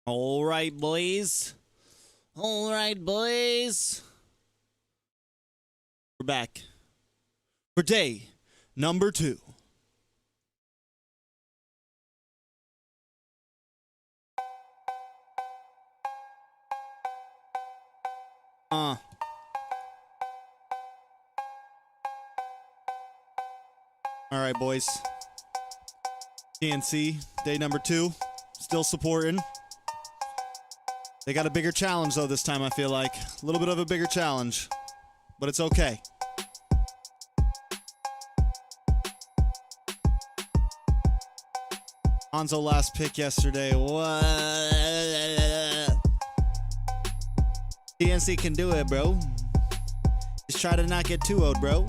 All right, boys. All right, boys. We're back for day number 2. All right, boys. TNC, day number 2. Still supporting. They got a bigger challenge, though, this time, I feel like. A little bit of a bigger challenge. But it's okay. Hanzo last pick yesterday. What? TNC can do it, bro. Just try to not get 2-0'd, bro.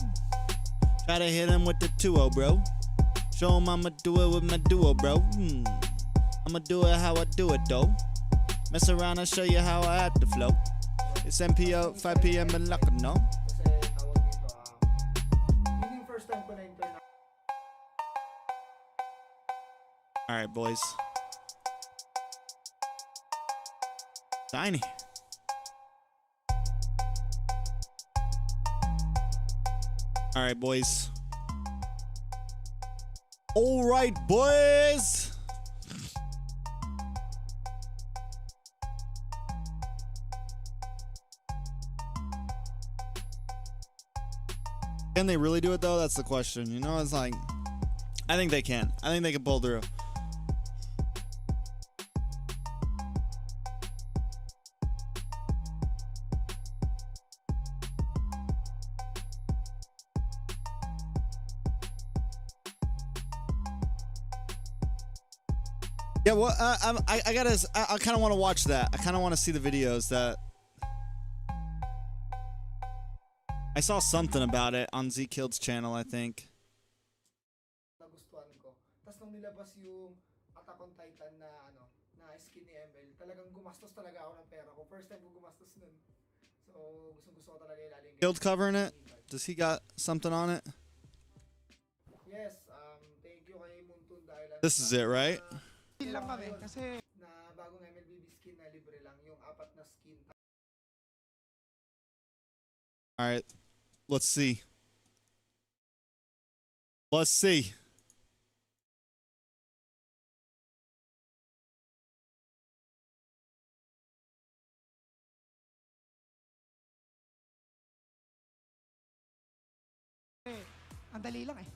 Try to hit him with the 2-0, bro. Show him I'ma do it with my duo, bro. I'ma do it how I do it, though. Mess around and show you how I had to flow. It's Mpl 5 p.m. in luck, no? Alright, boys. Tiny. Alright, boys. Alright, boys. Can they really do it, though? That's the question. You know, it's like, I think they can. I think they can pull through. Yeah, well, I kind of want to watch that. I kind of want to see the videos that. I saw something about it on Z-Killed's channel, I think. Nagustuhan ko. Tapos nung nilabas yung Attack on Titan na na skin ni ML, talagang gumastos talaga ako ng pera ko. First time ko gumastos nun. So, gusto ko talaga ilalim. Killed covering it? Does he got something on it? Yes, thank you kay Muntun dahil This is it, right? lang kami kasi na bagong MLBB skin na libre lang yung 4 na skin. All right. Let's see. Let's see. Ang dali lang eh.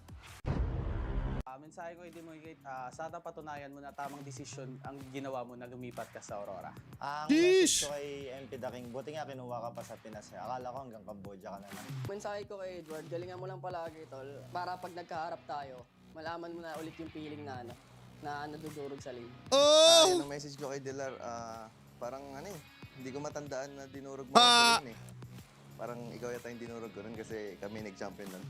Mensahe ko hindi mo sana patunayan mo na tamang desisyon ang ginawa mo na lumipat ka sa Aurora. Ang message ko kay MP The King, buti nga kinuha ka pa sa Pinas. Akala ko hanggang Cambodia ka naman. Mensahe ko kay Edward, galingan mo lang palagi, tol. Para pag nagkaharap tayo, malaman mo na ulit yung feeling na na nadudurog sa lane. Oh! Yung message ko kay Dilar, parang hindi ko matandaan na dinurog mo sa lane eh. Parang ikaw yata yung dinurog ko nun kasi kami nag-champion nun.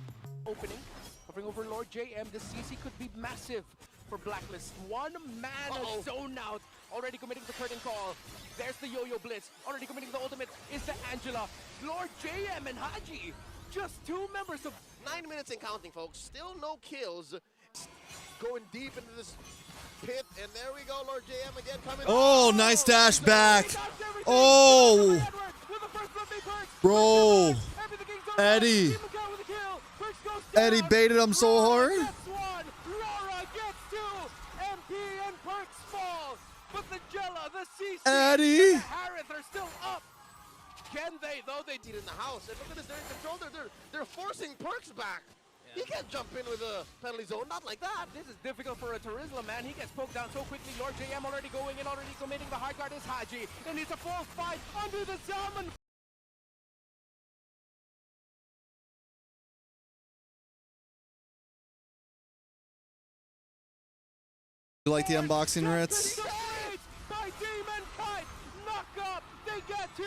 Opening, hovering over Lord JM, the CC could be massive for Blacklist. One man zone out, already committing the curtain call. There's the Yo-Yo Blitz, already committing the ultimate. Is the Angela, Lord JM and Haji, just 2 members of 9 minutes and counting, folks. Still no kills. Going deep into this pit, and there we go, Lord JM again coming. Oh, nice dash back. Oh, bro, Eddie. Eddie baited him so hard. Laura gets 2. MP and Perks fall, but the Jella, the CC, Eddie. and the Harith are still up. Can they, though? They did in the house. And look at this, they're in control. They're forcing Perks back. He can't jump in with a penalty zone, not like that. This is difficult for a Turisla, man. He gets poked down so quickly. Lord JM already going in, already committing. The high guard is Haji. And it's a false fight under the salmon. You like the unboxing, Ritz? By Demon Kite, knock up. They get 2.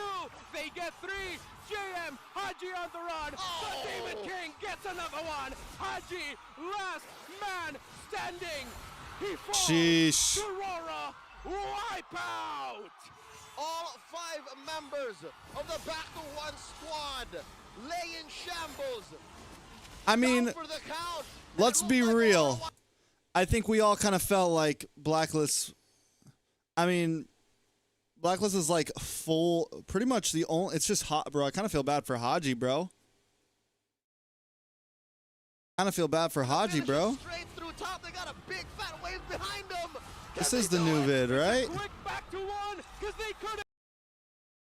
They get 3. JM, Haji on the run. The Demon King gets another one. Haji, last man standing. He falls. Sheesh. Aurora, wipe out. All 5 members of the Back to 1 squad lay in shambles. I mean, Down for the count. let's be real. I think we all kind of felt like Blacklist. I mean, Blacklist is like full, pretty much the only. It's just hot, bro. I kind of feel bad for Haji, bro. Kind of feel bad for Haji, bro. Straight through top. They got a big fat wave behind them. This is the new vid, right? Quick back to one, because they could.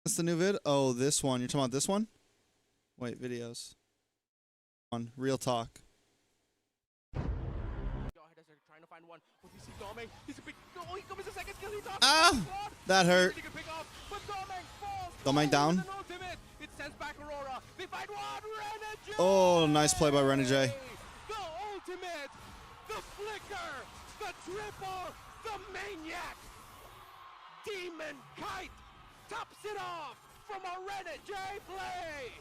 This the new vid? Oh, this one. You're talking about this one? Wait, videos. On real talk. Trying to find one. But you see Dome, he's a big. Oh, he comes a second kill. He talks. Ah, that hurt. Dome down. It sends back Aurora. They find one. Renegade. Oh, nice play by Renegade. The ultimate, the flicker, the triple, the maniac. Demon Kite tops it off from a Renegade play.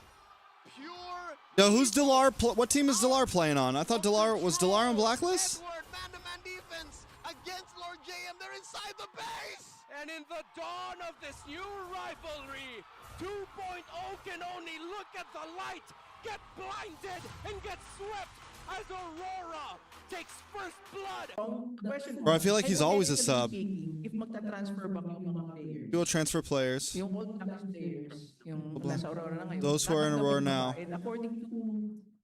Pure. Yo, who's Delar? What team is Delar playing on? I thought Delar was Delar on Blacklist. Edward, man-to-man defense against Lord JM. They're inside the base. And in the dawn of this new rivalry, 2.0 can only look at the light, get blinded, and get swept as Aurora takes first blood. Bro, I feel like he's always a sub. If magta-transfer back yung mga players, He will transfer players. yung old Tax players, yung nasa Aurora na ngayon, Those who are in Aurora now. and according to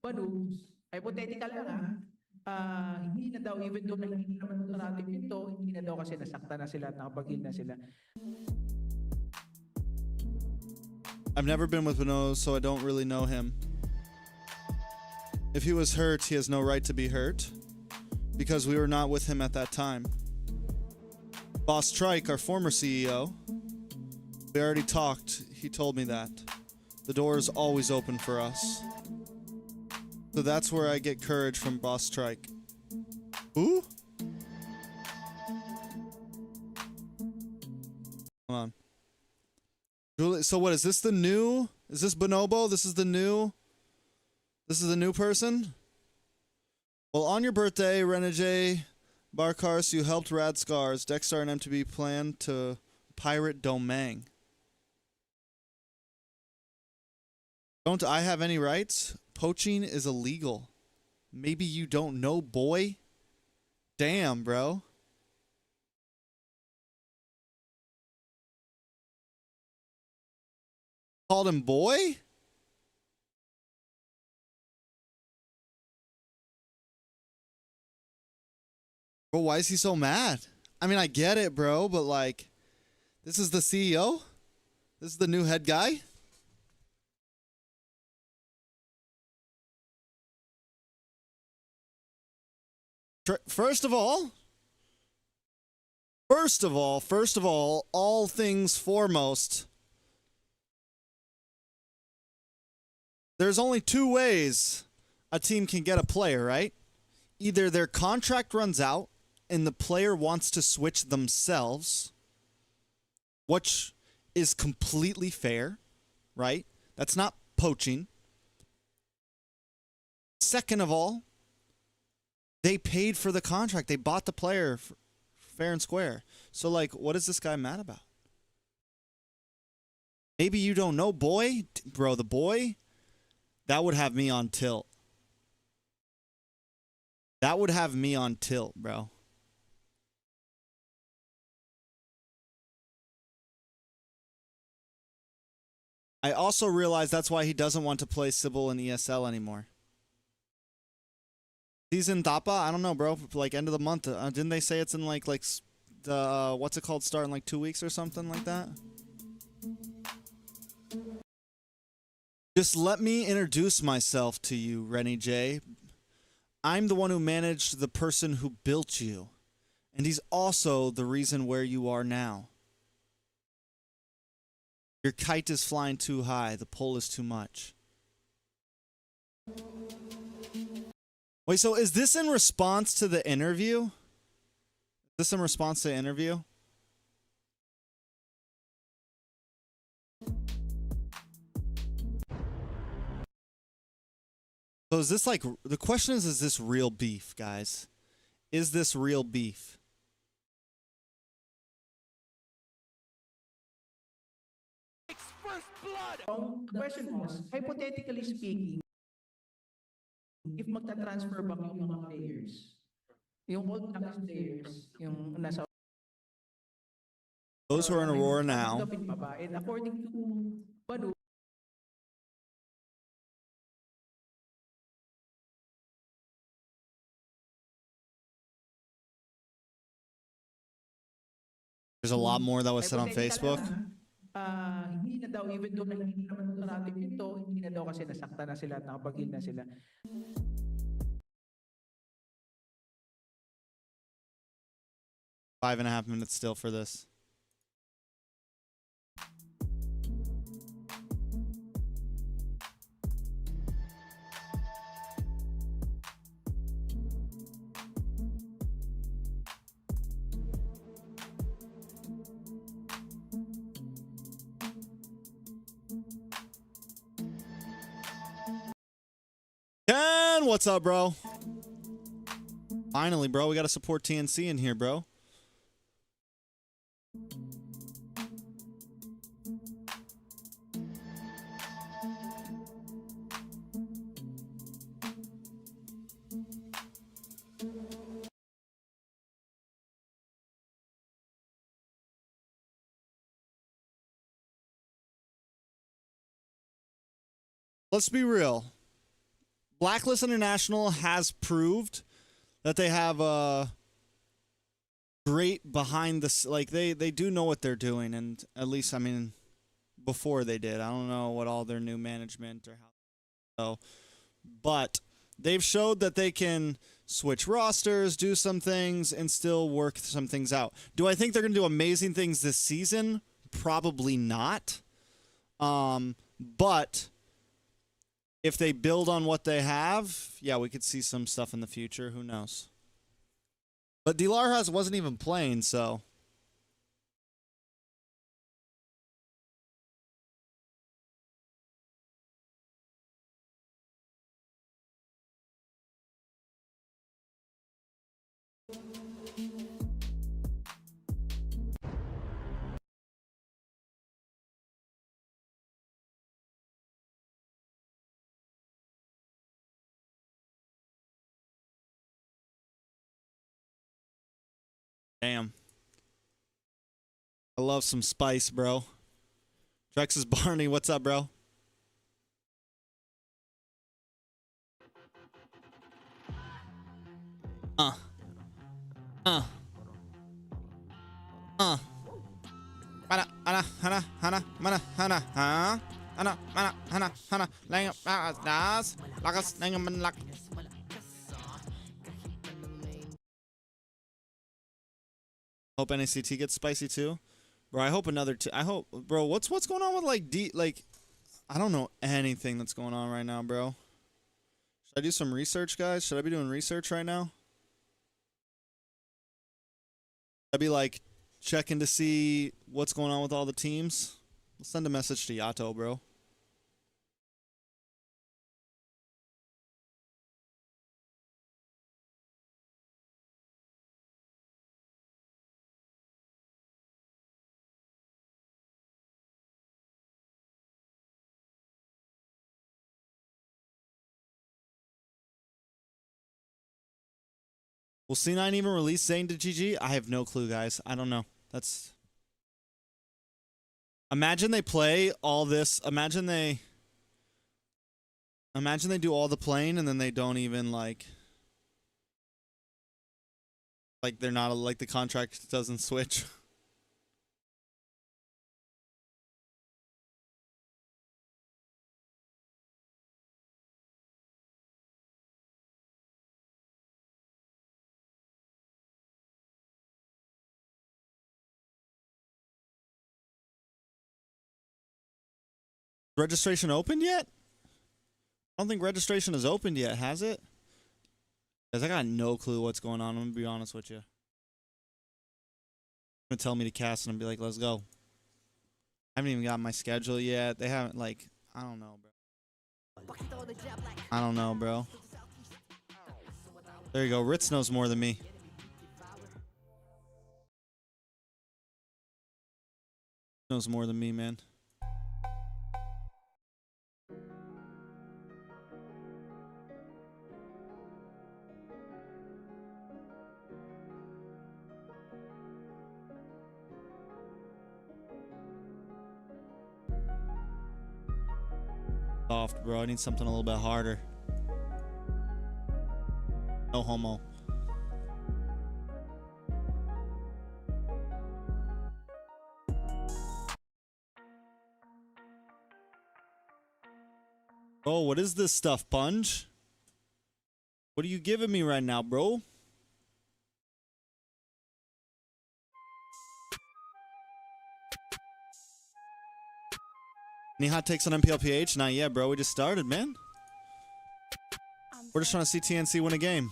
Banu, hypothetical lang hindi na daw, even though hindi naman ito natin ito, hindi na daw kasi nasakta na sila at nakapag-heal na sila. I've never been with Bano, so I don't really know him. If he was hurt, he has no right to be hurt because we were not with him at that time. Boss Trike, our former CEO, we already talked. He told me that. The door is always open for us. So that's where I get courage from Boss Trike. Who? Hold on. Julie, so what is this the new? Is this Bonobo? This is the new person? Well, on your birthday, Renegade Barkars, you helped Rad Scars, Dexstar and MTB plan to pirate Domain. Don't I have any rights? Poaching is illegal. Maybe you don't know, boy. Damn, bro. Called him boy? Bro, why is he so mad? I mean, I get it, bro, but like, this is the CEO? This is the new head guy? First of all, all things foremost, there's only two ways a team can get a player, right? Either their contract runs out and the player wants to switch themselves, which is completely fair, right? That's not poaching. Second of all, they paid for the contract. They bought the player fair and square. So, like, what is this guy mad about? Maybe you don't know, boy. Bro, the boy, that would have me on tilt. That would have me on tilt, bro. I also realize that's why he doesn't want to play Sybil in ESL anymore. He's in Dapa? I don't know, bro. Like, end of the month. Didn't they say it's in, like the, what's it called? Start in, like, 2 weeks or something like that? Just let me introduce myself to you, Rennie J. I'm the one who managed the person who built you. And he's also the reason where you are now. Your kite is flying too high. The pull is too much. Wait, so is this in response to the interview? Is this in response to the interview? So is this like, the question is this real beef, guys? Is this real beef? The question was, hypothetically speaking, if magta-transfer back yung mga players, yung old Tax players, yung nasa Those who are in Aurora now. Tanggapin pa ba? And according to Banu, There's a lot more that was said on hypothetical Facebook. hindi na daw, even though hindi naman sarado yung pinto, hindi na daw kasi nasakta na sila at nakapag-heal na sila. 5.5 minutes still for this. Ken, what's up, bro? Finally, bro, we got to support TNC in here, bro. Let's be real. Blacklist International has proved that they have a great behind the like they do know what they're doing, and at least I mean before they did. I don't know what all their new management or how, so, but they've showed that they can switch rosters, do some things, and still work some things out. Do I think they're going to do amazing things this season? Probably not. But if they build on what they have, yeah, we could see some stuff in the future. Who knows? But Dilarhas wasn't even playing, so. Damn. I love some spice, bro. TREX is Barney. What's up, bro? Mana, lakas manlak. Hope NACT gets spicy too, bro. I hope another. I hope, bro. What's going on with like I don't know anything that's going on right now, bro. Should I do some research, guys? Should I be doing research right now? I'd be like checking to see what's going on with all the teams. We'll send a message to Yato, bro. Will C9 even release Zane to GG? I have no clue, guys. I don't know. That's... Imagine they play all this. Imagine they do all the playing and then they don't even like they're not like the contract doesn't switch. Registration opened yet? I don't think registration is opened yet, has it? Guys, I got no clue what's going on. I'm gonna be honest with you. Gonna tell me to cast and I'll be like, let's go. I haven't even got my schedule yet. They haven't like, I don't know, bro. I don't know, bro. There you go. Ritz knows more than me. Knows more than me, man. Soft, bro. I need something a little bit harder. No homo. Oh, what is this stuff, Punch? What are you giving me right now, bro? Any hot takes on Mpl Ph? Not yet, bro. We just started, man. We're just trying to see TNC win a game.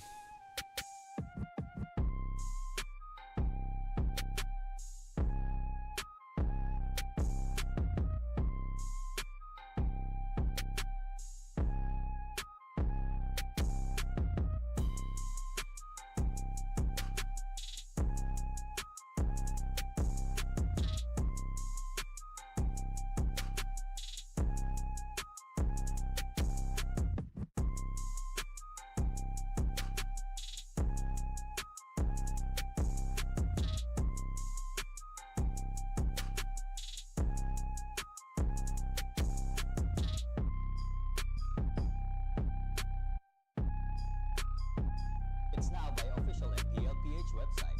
It's now by official Mpl Ph website.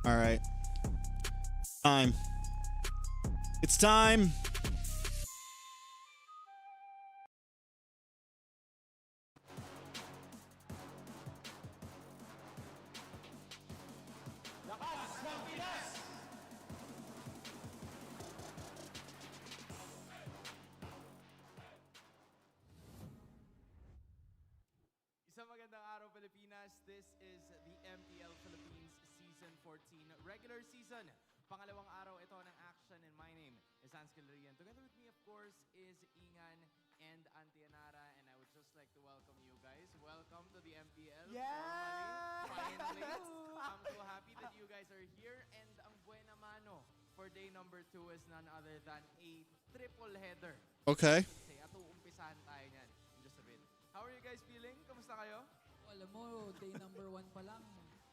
All right. Time. It's time. Isang magandang araw, Pilipinas. This is the MPL Philippines Season 14 regular season. Pangalawang araw ito ng action, and my name is Hans Calerian. Together with me, of course, is Ingan and Auntie Anara, and I would just like to welcome you guys. Welcome to the MPL. Yeah! Finally. I'm so happy that you guys are here, and ang buena mano for day number 2 is none other than a triple header. Okay. Kasi ato umpisahan tayo niyan in just a bit. How are you guys feeling? Kamusta kayo? Alam mo, day number 1 pa lang,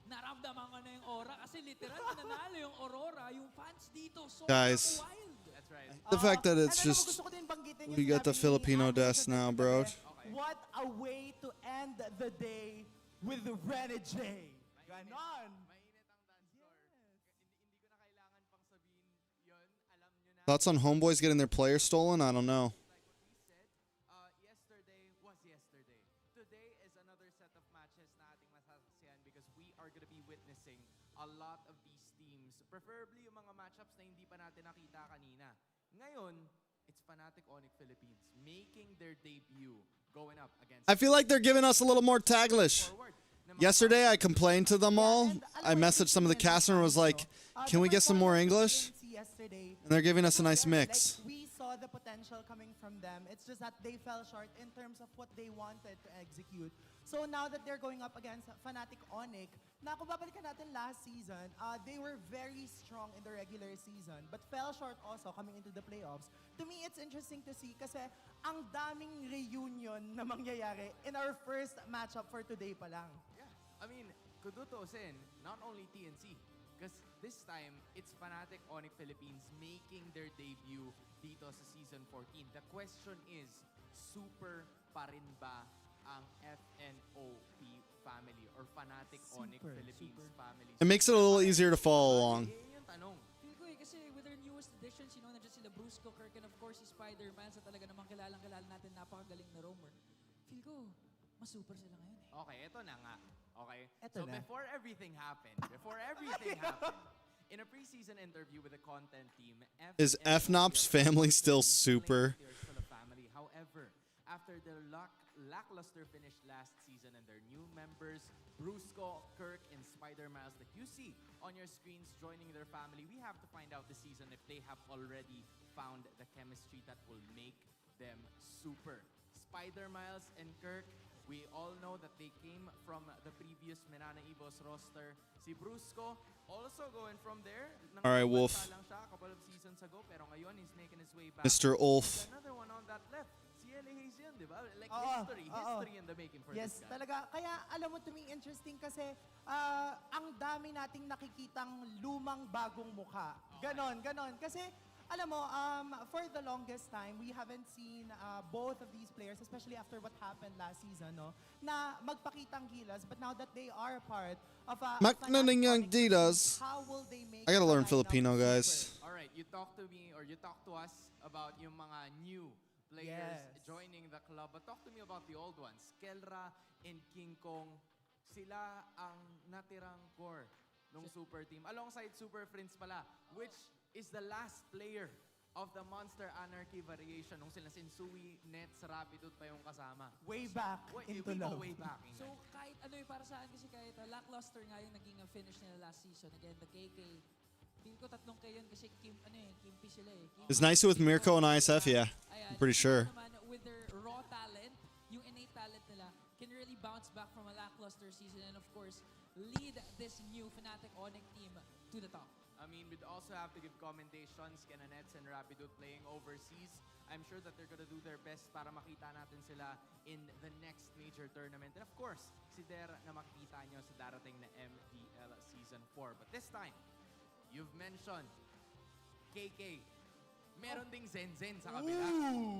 naramdaman ko na yung aura kasi literal nanalo yung Aurora, yung fans dito, so Guys. wild. That's right. The fact that it's just we got the Filipino desk now, bro. What a way to end the day with Renegade. Ganon. Mainit ang dance floor. Hindi ko na kailangan pang sabihin yon. Alam nyo na. Thoughts on homeboys getting their player stolen? I don't know. Like what we said, yesterday was yesterday. Today is another set of matches na ating masasaksihan because we are gonna be witnessing a lot of these teams. Preferably yung mga matchups na hindi pa natin nakita kanina. Ngayon, it's Fnatic Onyx Philippines making their debut going up against... I feel like they're giving us a little more Taglish. Yesterday, I complained to them all. I messaged some of the caster and was like, can we get some more English? And they're giving us a nice mix. We saw the potential coming from them. It's just that they fell short in terms of what they wanted to execute. So now that they're going up against Fnatic Onyx, na kung babalikan natin last season, they were very strong in the regular season but fell short also coming into the playoffs. To me, it's interesting to see kasi ang daming reunion na mangyayari in our first matchup for today pa lang. Yeah, I mean, kudutosin, not only TNC, because this time, it's Fnatic Onyx Philippines making their debut dito sa Season 14. The question is, super pa rin ba ang FNOP family or Fnatic Onyx Philippines family? It makes it a little easier to follow along. Yan yung tanong. Feel ko kasi with their newest additions, nandiyan sila Brusco, Kirk, and of course si Spider-Man sa talaga namang kilala natin, napakagaling na roamer. Feel ko, mas super sila ngayon eh. Okay, eto na nga. Okay? Eto So na. before everything happened, in a preseason interview with the content team, Is FNOP's family still super? Family. However, after their lackluster finish last season and their new members, Brusco, Kirk, and Spider-Miles that you see on your screens joining their family, we have to find out this season if they have already found the chemistry that will make them super. Spider-Miles and Kirk, we all know that they came from the previous Menana Evos roster. Si Brusco, also going from there. All right, Wolf. Lang siya a couple of seasons ago, pero ngayon he's making his way back. Mr. Ulf. Another one on that left. Si Yele Hayes yun, di ba? Like Oo, history in the making for yes, this guy. talaga. Kaya alam mo, to me, interesting kasi ang dami nating nakikitang lumang bagong mukha. Ganon. Kasi, alam mo, for the longest time, we haven't seen both of these players, especially after what happened last season, no, na magpakitang gilas. But now that they are part of a Magnaningang Didas. how will they make I gotta learn a lineup Filipino, super? guys. Alright, you talk to me or you talk to us about yung mga new players joining the club. But talk to me about the old ones. Kelra and King Kong, sila ang natirang core ng super team. Alongside Super Friends pala, which is the last player of the Monster Anarchy variation nung sila Sensui, Nets, Rapidot pa yung kasama. Way back into we go love. way back. So kahit ano yung para sa akin kasi kahit lackluster nga yung naging finish nila last season. Again, the KK. Feel ko 3 kayo yun kasi Kimpi sila eh. It's nice with Mirko and ISF, yeah. I'm pretty sure. Naman, with their raw talent, yung innate talent nila, can really bounce back from a lackluster season and of course, lead this new Fnatic Onyx team to the top. I mean, we'd also have to give commendations kina Nets and Rapidot playing overseas. I'm sure that they're gonna do their best para makita natin sila in the next major tournament. And of course, si Der na makikita nyo sa darating na MPL Season 4. But this time, you've mentioned KK. Meron ding Zen sa kabila.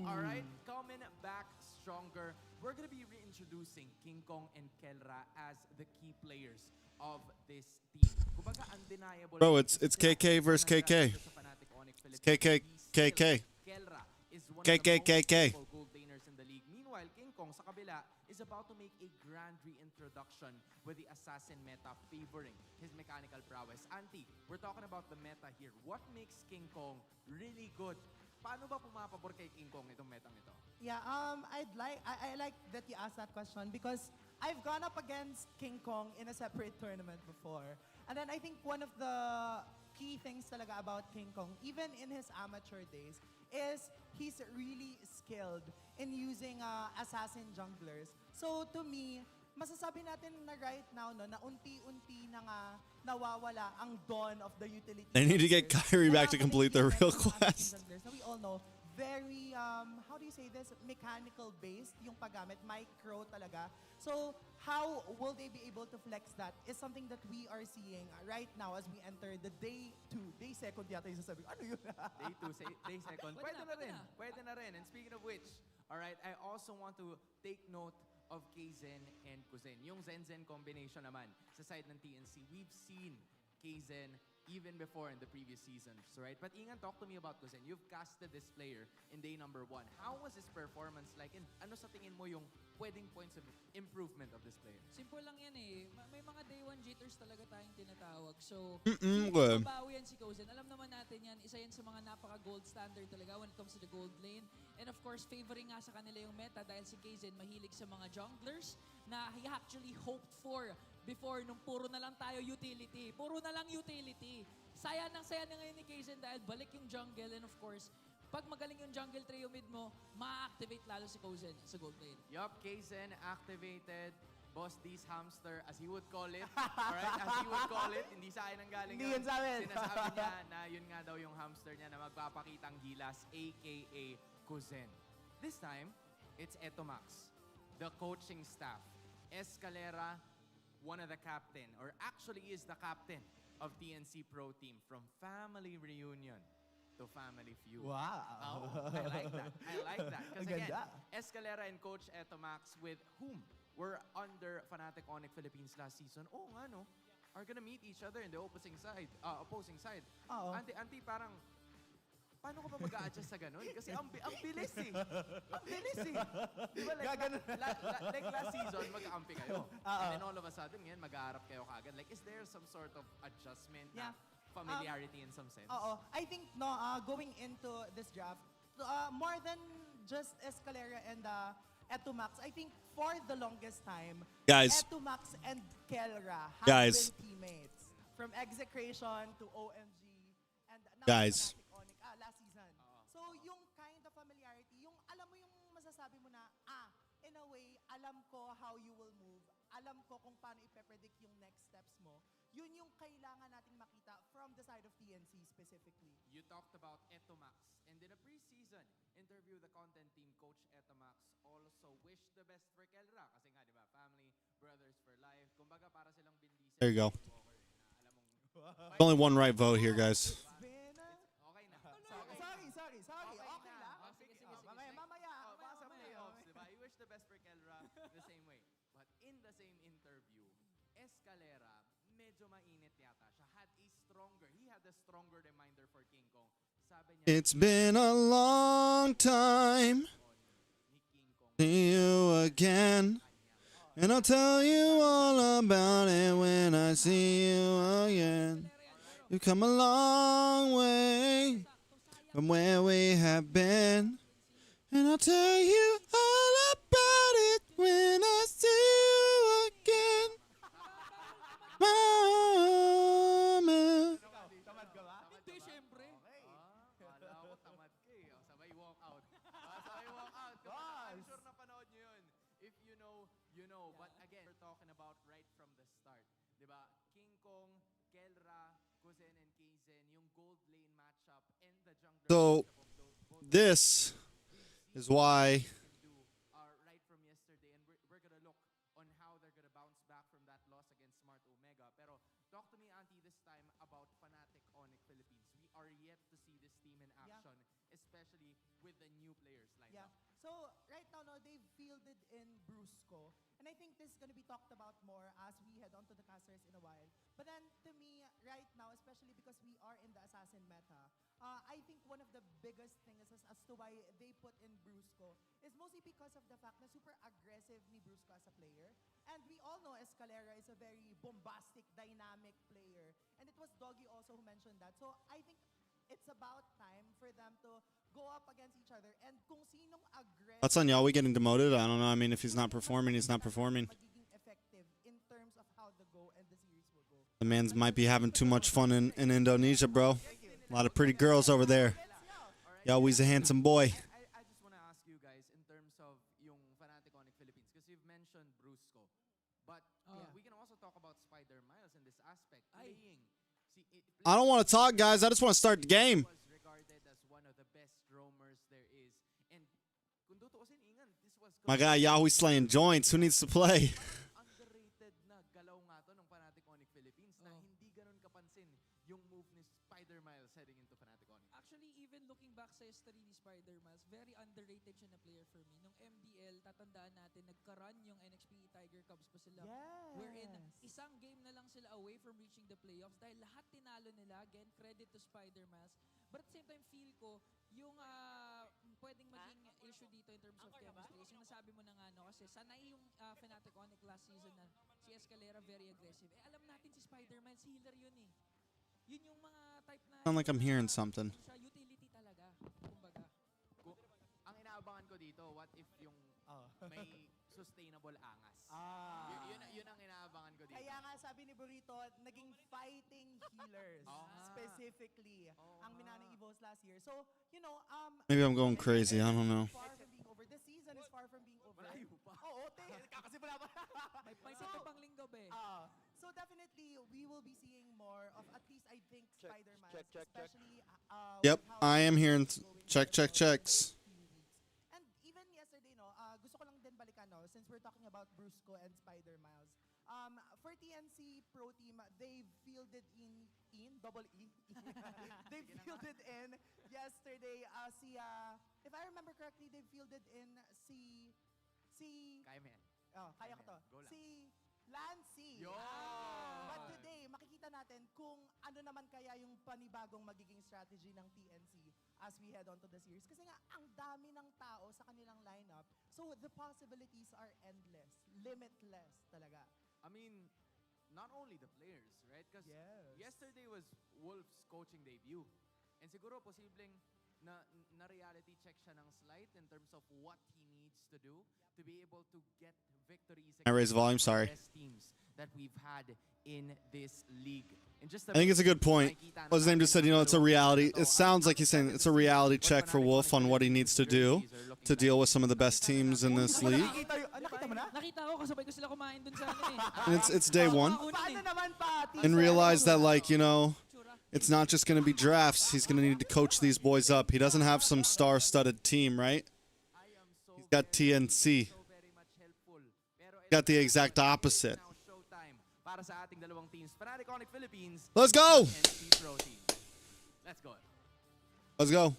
Alright, coming back stronger. We're gonna be reintroducing King Kong and Kelra as the key players of this team. Kumbaga, undeniable. Bro, it's KK versus KK. It's KK. Kelra is one KK. of the most powerful gold laners in the league. Meanwhile, King Kong sa kabila is about to make a grand reintroduction with the assassin meta favoring his mechanical prowess. Auntie, we're talking about the meta here. What makes King Kong really good? Paano ba pumapabor kay King Kong itong metang ito? Yeah, I like that you asked that question because I've gone up against King Kong in a separate tournament before. And then I think one of the key things talaga about King Kong, even in his amateur days, is he's really skilled in using assassin junglers. So to me, masasabi natin na right now, no, na unti-unti na nga nawawala ang dawn of the utility. They need to get junglers. Kyrie back to Kaya complete the real assassin quest. junglers na we all know, very, how do you say this, mechanical-based yung paggamit, micro talaga. So, how will they be able to flex that is something that we are seeing right now as we enter the day second yata yung sasabi. Ano yun? Day second. Pwede na rin. And speaking of which, alright, I also want to take note of Kzen and Kuzen. Yung Zen-Zen combination naman sa side ng TNC. We've seen Kzen even before in the previous seasons, right? But Ingan, talk to me about Kuzen. You've casted this player in day number 1. How was his performance like? And ano sa tingin mo yung pwedeng points of improvement of this player? Simple lang yan eh. May mga day 1 jitters talaga tayong tinatawag. So, okay. mabawi yan si Kozen. Alam naman natin yan, isa yan sa mga napaka-gold standard talaga when it comes to the gold lane. And of course, favoring nga sa kanila yung meta dahil si Kzen mahilig sa mga junglers na he actually hoped for before nung puro na lang tayo utility. Puro na lang utility. Saya na ngayon ni Kzen dahil balik yung jungle and of course, pag magaling yung jungle trio mid mo, ma-activate lalo si Kozen sa gold lane. Yup, Kzen activated. Boss D's hamster, as he would call it. Alright, as he would call it. Hindi sa akin ang galing. Hindi yun sa amin. Sinasabi niya na yun nga daw yung hamster niya na magpapakitang gilas, aka Kuzen. This time, it's Etomax, the coaching staff. Escalera, one of the captain, or actually is the captain of TNC Pro Team from Family Reunion to Family Feud. Wow. Oh, I like that. I like that. Because again, Escalera and Coach Etomax, with whom were under Fnatic Onyx Philippines last season, are gonna meet each other in the opposing side. Auntie, parang, paano ko ba mag-a-adjust sa ganun? Kasi ang bilis eh. Ang bilis eh. Diba like last season, mag-aampi kayo. And then all of a sudden, ngayon, mag-aarap kayo kagad. Like, is there some sort of adjustment na familiarity in some sense? I think, going into this draft, more than just Escalera and Etomax, I think for the longest time, Guys. Etomax and Kelra have Guys. been teammates. From Execration to OMG and now Guys. Fnatic Onyx, last season. So yung kind of familiarity, yung alam mo yung masasabi mo na, in a way, alam ko how you will move, alam ko kung paano ipe-predict yung next steps mo, yun yung kailangan nating makita from the side of TNC specifically. You talked about Etomax, and in a preseason interview interview, the content team, Coach Etamax, also wished the best for Kelra. Kasi nga, di ba, family, brothers for life. Kumbaga, para silang Vin Diesel. There you go. Walker, na alam mong... Only one right vote here, guys. Okay na. Sorry. Okay lang. Sige. Mamaya. Sa playoffs, di ba? I wish the best for Kelra the same way. But in the same interview, Escalera, medyo mainit yata. He had a stronger reminder for King Kong. Sabi niya, It's been a long time. See you again. And I'll tell you all about it when I see you again. You've come a long way from where we have been. And I'll tell you all about it when I see you again. Mama. Tamad ka ba? Hindi, syempre. Kala ko tamad ka eh. Sabay walk out. Sabay walk out. I'm sure napanood nyo yun. If you know, you know. But again, we're talking about right from the start. Diba? King Kong, Kelra, Kuzen, and Kaizen, yung gold lane matchup, and the jungler So, matchup of both this is why right from yesterday, and we're gonna look on how they're gonna bounce back from that loss against Smart Omega. Pero talk to me, Auntie, this time about Fnatic Onyx Philippines. We are yet to see this team in action, especially with the new players lined up. So right now, they've fielded in Brusco. And I think this is going to be talked about more as we head on to the casters in a while. But then to me, right now, especially because we are in the assassin meta, I think one of the biggest things as to why they put in Brusco is mostly because of the fact na super aggressive ni Brusco as a player. And we all know Escalera is a very bombastic, dynamic player. And it was Doggy also who mentioned that. So I think it's about time for them to go up against each other. And kung sinong aggressive... That's on y'all. We getting demoted? I don't know. I mean, if he's not performing, he's not performing. ...effective in terms of how the go and the series will go. The man's might be having too much fun in Indonesia, bro. A lot of pretty girls over there. Yo, he's a handsome boy. I just want to ask you guys in terms of yung Fnatic Onyx Philippines, because you've mentioned Brusco. But we can also talk about Spider Miles in this aspect. Playing. I don't want to talk, guys. I just want to start the game. Was regarded as one of the best roamers there is. And kung tutuusin, Ingan, this was My guy, Yahweh slaying joints. Who needs to play? underrated na galaw nga to ng Fnatic Onyx Philippines na hindi ganun kapansin yung move ni Spider Miles heading into Fnatic Onyx. Actually, even looking back sa history ni Spider Miles, very underrated siya na player for me. Nung MDL, tatandaan natin, nagka-run yung NXP Tiger Cubs pa sila. Yes. Wherein, isang game na lang sila away from reaching the playoffs dahil lahat tinalo nila. Again, credit to Spider Miles. But at the same time, feel ko, yung pwedeng maging issue dito in terms of chemistry is yung nasabi mo na nga, no? Kasi sanay yung Fnatic Onyx last season na si Escalera very aggressive. Eh, alam natin si Spider Miles, healer yun eh. Yun yung mga type na... Sound like I'm hearing something. Siya, utility talaga, kumbaga. Ang inaabangan ko dito, what if yung may sustainable angas? Yun ang inaabangan ko dito. Kaya nga sabi ni Burrito, naging fighting healers specifically ang Minana Evos last year. So, you know, Maybe I'm going crazy. I don't know. far from being over. The season is far from being over. Malayo pa. Oo, kakasimula pa. May isa pang linggo ba eh. So definitely, we will be seeing more of at least I think Spider Miles, check. especially. Yep, I am hearing checks. And even yesterday, gusto ko lang din balikan, since we're talking about Brusco and Spider Miles. For TNC Pro Team, they fielded double E. They fielded in yesterday. If I remember correctly, they fielded in Kaya mo yan. kaya ko to. Go lang. Si Lancy. Yo! But today, makikita natin kung ano naman kaya yung panibagong magiging strategy ng TNC as we head on to the series. Kasi nga, ang dami ng tao sa kanilang lineup. So, the possibilities are endless. Limitless talaga. I mean, not only the players, right? Because yesterday was Wolf's coaching debut. And siguro posibleng na reality check siya ng slight in terms of what he needs to do to be able to get victories I raised the volume, against sorry. the best teams that we've had in this league. And just I think it's a good point. What's his name just said, it's a reality. It sounds like he's saying it's a reality check for Wolf on what he needs to do to deal with some of the best teams in this league. Nakita mo na? Nakita ko, kasabay ko sila kumain dun sa And it's day one. Paano naman pa? And realize that, like, it's not just going to be drafts. He's going to need to coach these boys up. He doesn't have some star-studded team, right? He's got TNC. Got the exact opposite. Let's go! Let's go. Let's go.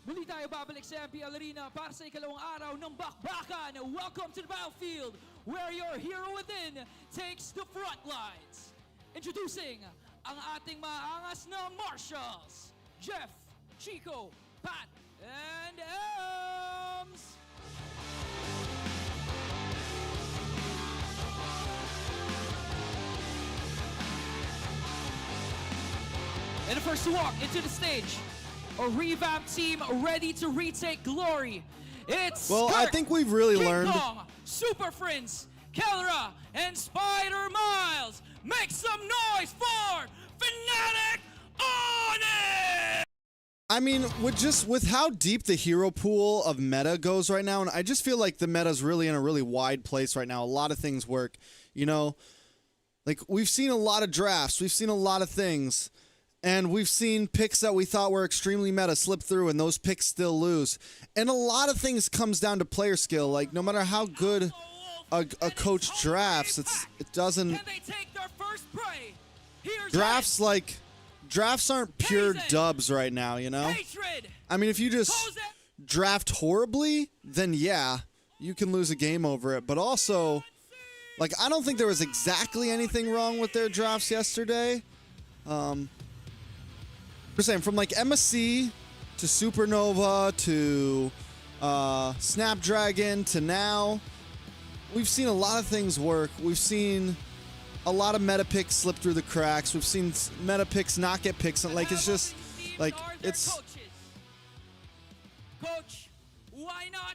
Muli tayo babalik sa Mpl Arena para sa ikalawang araw ng bakbakan. Welcome to the battlefield where your hero within takes the front lines. Introducing ang ating maangas na marshals, Jeff, Chico, Pat, and Elms. And the first to walk into the stage, a revamped team ready to retake glory. It's Well, I think we've really King learned. Kong, Super Friends, Kelra, and Spider Miles. Make some noise for Fnatic on it! I mean, with how deep the hero pool of meta goes right now, and I just feel like the meta's really in a really wide place right now. A lot of things work, you know? Like, we've seen a lot of drafts. We've seen a lot of things. And we've seen picks that we thought were extremely meta slip through, and those picks still lose. And a lot of things comes down to player skill. Like, no matter how good a coach drafts, it doesn't. Drafts aren't pure dubs right now, you know? I mean, if you just draft horribly, then yeah, you can lose a game over it. But also, like, I don't think there was exactly anything wrong with their drafts yesterday. We're saying from like MSC to Supernova to Snapdragon to now, we've seen a lot of things work. We've seen a lot of meta picks slip through the cracks. We've seen meta picks not get picks. Like, it's just like it's. Coach, why not?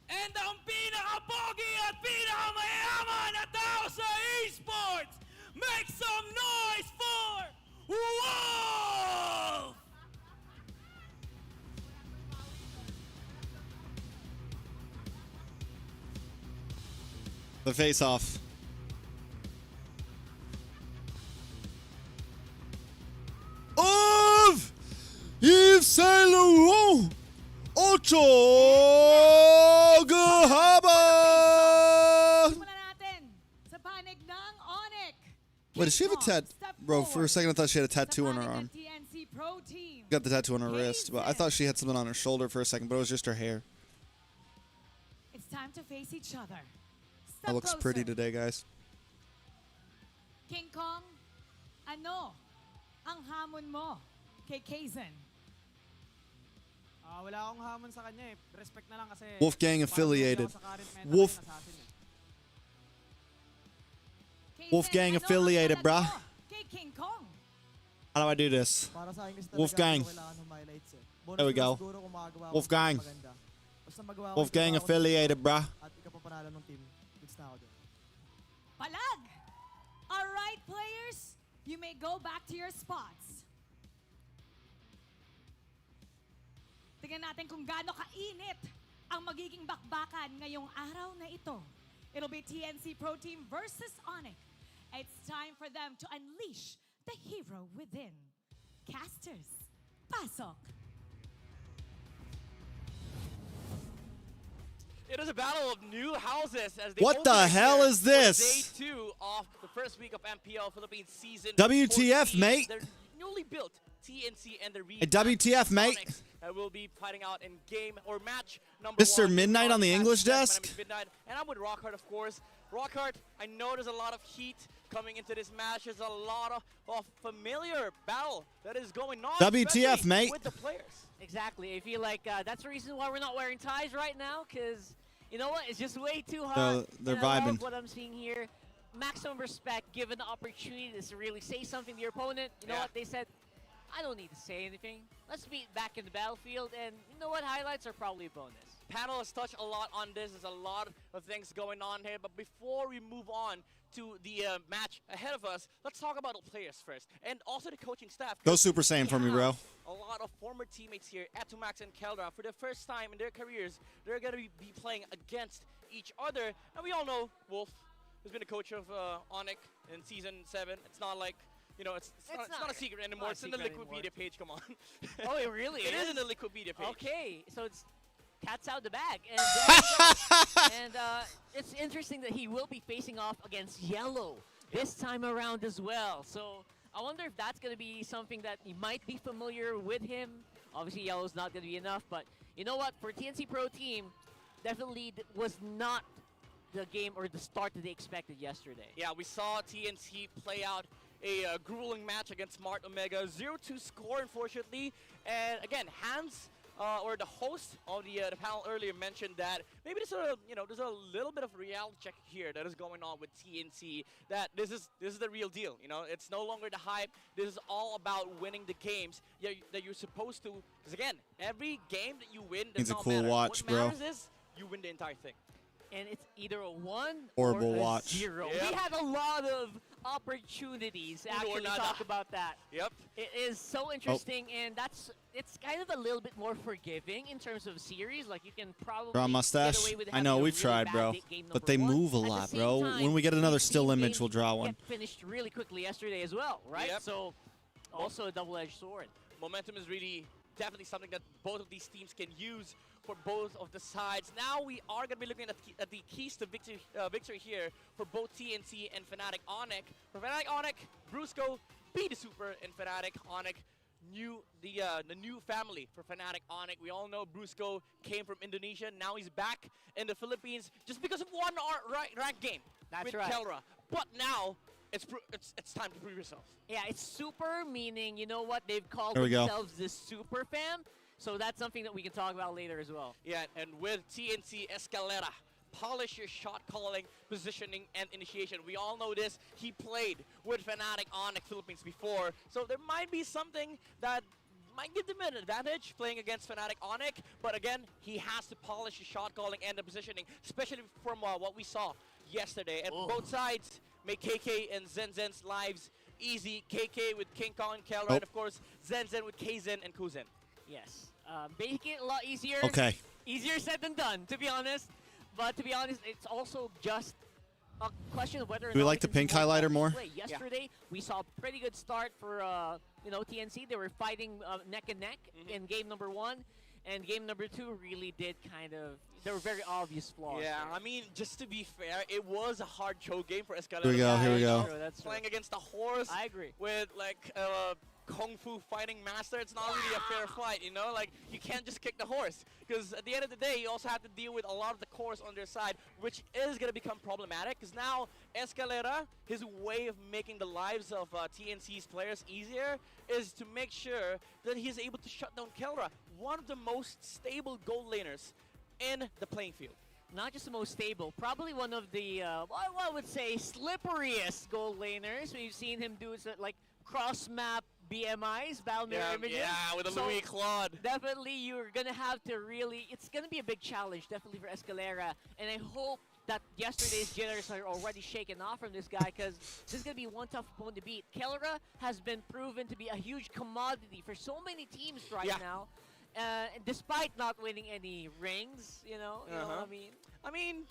And ang pinaka-pogi at pinaka-mayaman na tao sa esports, make some noise for Wolf! The face-off. Of Yves Saint Laurent Ocho Gahaba. Wait, does she have a tattoo? Bro, for a second I thought she had a tattoo on her arm. Got the tattoo on her wrist, but I thought she had something on her shoulder for a second, but it was just her hair. It's time to face each other. That looks pretty today, guys. King Kong, ano ang hamon mo kay Kaizen? Wala akong hamon sa kanya eh. Respect na lang kasi Wolfgang affiliated. Wolfgang affiliated, bruh. Kay King Kong. How do I do this? Wolfgang. There we go. Wolfgang. Wolfgang affiliated, bruh. Palag! All right, players, you may go back to your spots. Tingnan natin kung gaano kainit ang magiging bakbakan ngayong araw na ito. It'll be TNC Pro Team versus Onyx. It's time for them to unleash the hero within. Casters, pasok! It is a battle of new houses as they What the hell is this? Day 2 of the first week of MPL Philippines season. WTF, 14. mate? They're newly built TNC and the Hey, WTF, mate? will be fighting out in game or match number Mr. 1. Midnight on the English desk? My name is Midnight, and I'm with Rockhart, of course. Rockhart, I know there's a lot of heat coming into this match. There's a lot of familiar battle that is going on. WTF, mate? With the players. Exactly. I feel like that's the reason why we're not wearing ties right now, because you know what? It's just way too hot. They're and I love vibing. what I'm seeing here. Maximum respect given the opportunity to really say something to your opponent. You know what? They said, I don't need to say anything. Let's meet back in the battlefield, and you know what? Highlights are probably a bonus. Panel has touched a lot on this. There's a lot of things going on here. But before we move on to the match ahead of us, let's talk about the players first. And also the coaching staff. Go Super Saiyan for me, bro. a lot of former teammates here, Atumax and Keldra, for the first time in their careers, they're going to be playing against each other. And we all know Wolf has been a coach of Onyx in Season 7. It's not like, you know, it's not a secret anymore. It's in the Wikipedia page, come on. Oh, it really is? It is in the Wikipedia page. Okay, so it's cat's out the bag. And, there you go. And it's interesting that he will be facing off against Yellow this time around as well. So I wonder if that's going to be something that you might be familiar with him. Obviously, Yellow's not going to be enough, but you know what? For TNC Pro Team, definitely was not the game or the start that they expected yesterday. Yeah, we saw TNC play out a grueling match against Smart Omega. 0-2 score, unfortunately. And again, Hans, or the host of the panel earlier, mentioned that maybe there's a little bit of reality check here that is going on with TNC. That this is the real deal. You know, it's no longer the hype. This is all about winning the games that you're supposed to. Because again, every game that you win, It's a does not cool matter. watch, what bro. matters is you win the entire thing. And it's either a 1 Horrible or a watch. 0. Yep. We had a lot of opportunities actually to talk about that. Yep. It is so interesting, and it's kind of a little bit more forgiving in terms of series. Like you can probably Draw mustache. get away with I having know a we've really tried, bad bro, game but number they 1. move a At the lot, same bro. time, When we get another these still image, games we'll draw one. get finished really quickly yesterday as well, right? Yep. So also a double-edged sword. Momentum is really definitely something that both of these teams can use for both of the sides. Now we are going to be looking at the keys to victory here for both TNC and Fnatic Onyx. For Fnatic Onyx, Brusco, be the super, and Fnatic Onyx, the new family for Fnatic Onyx. We all know Brusco came from Indonesia. Now he's back in the Philippines just because of one ranked game with Kelra. But now it's time to prove yourself. Yeah, it's super, meaning, you know what, they've called There we go. themselves the super fam. So that's something that we can talk about later as well. Yeah, and with TNC Escalera, polish your shot calling, positioning, and initiation. We all know this. He played with Fnatic Onyx Philippines before, so there might be something that might give them an advantage playing against Fnatic Onyx. But again, he has to polish his shot calling and the positioning, especially from what we saw yesterday. And both sides make KK and Zenzen's lives easy. KK with King Kong and Kelra, and of course Zenzen with Kzen and Kuzen. Yes, making it a lot easier. Okay. Easier said than done, to be honest. But to be honest, it's also just a question of whether or Do we not like the can pink see more highlighter balls more? play. Yesterday, we saw a pretty good start for TNC. They were fighting neck and neck in game number 1. And game number 2 really did there were very obvious flaws. Yeah, there. I mean, just to be fair, it was a hard choke game for Escalera. Here we go, here we go. That's Playing against a horse. I agree. With like Kung Fu fighting master, it's not really a fair fight, you know? Like, you can't just kick the horse. Because at the end of the day, you also have to deal with a lot of the cores on their side, which is going to become problematic. Because now, Escalera, his way of making the lives of TNC's players easier is to make sure that he's able to shut down Kelra, one of the most stable gold laners in the playing field. Not just the most stable, probably one of the, I would say, slipperiest gold laners. We've seen him do like cross-map BMIs, battle mirror images. Yeah, with a Louis Claude. Definitely, you're going to have to it's going to be a big challenge, definitely for Escalera. And I hope that yesterday's jitters are already shaken off from this guy, because this is going to be one tough opponent to beat. Kelra has been proven to be a huge commodity for so many teams right now. Despite not winning any rings, you know what I mean? I mean,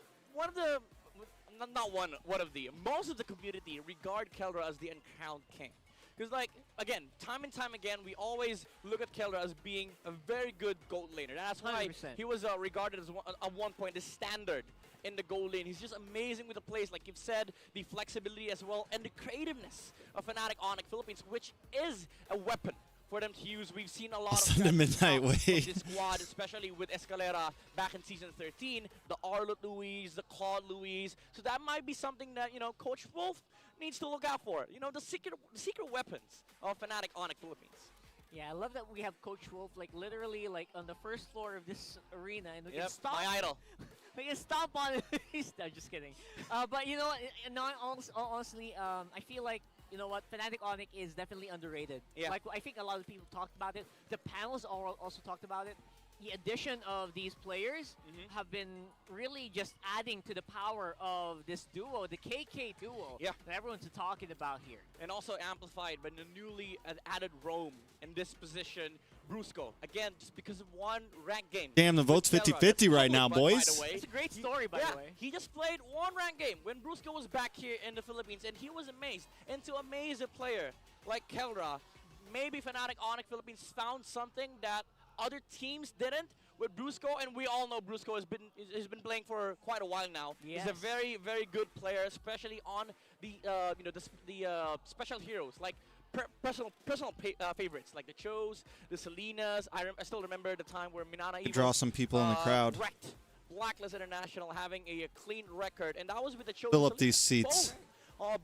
most of the community regard Kelra as the uncrowned king. Because, like, again, time and time again, we always look at Kelra as being a very good gold laner. That's why 100%. he was regarded as, at one point, the standard in the gold lane. He's just amazing with the plays, like you've said, the flexibility as well, and the creativeness of Fnatic Onyx Philippines, which is a weapon for them to use. We've seen a lot of the midnight of wave. this squad, especially with Escalera back in Season 13, the Arlott Louise, the Claude Louise. So that might be something that, Coach Wolf needs to look out for. The secret weapons of Fnatic Onyx Philippines. Yeah, I love that we have Coach Wolf, like, literally, like, on the first floor of this arena, and we can Yep, stomp. my idol. We can stomp on it. I'm just kidding. But, you know what, honestly, I feel like, you know what, Fnatic Onyx is definitely underrated. Yeah. Like, I think a lot of people talked about it. The panels also talked about it. the addition of these players have been really just adding to the power of this duo, the KK duo, that everyone's talking about here. And also amplified by the newly added roam in this position, Brusco. Again, just because of one ranked game. Damn, the vote's with Terra. 50-50 right That's now, public, by boys. the way. It's a great story, by the way. He just played one ranked game when Brusco was back here in the Philippines, and he was amazed. And to amaze a player like Kelra, maybe Fnatic Onyx Philippines found something that other teams didn't with Brusco, and we all know Brusco has been playing for quite a while now. Yes. He's a very, very good player, especially on the special heroes like personal favorites like the Chos, the Salinas. I still remember the time where Minana Evo Draw some people in the crowd. wrecked Blacklist International, having a clean record, and that was with the Chos. Fill up these seats.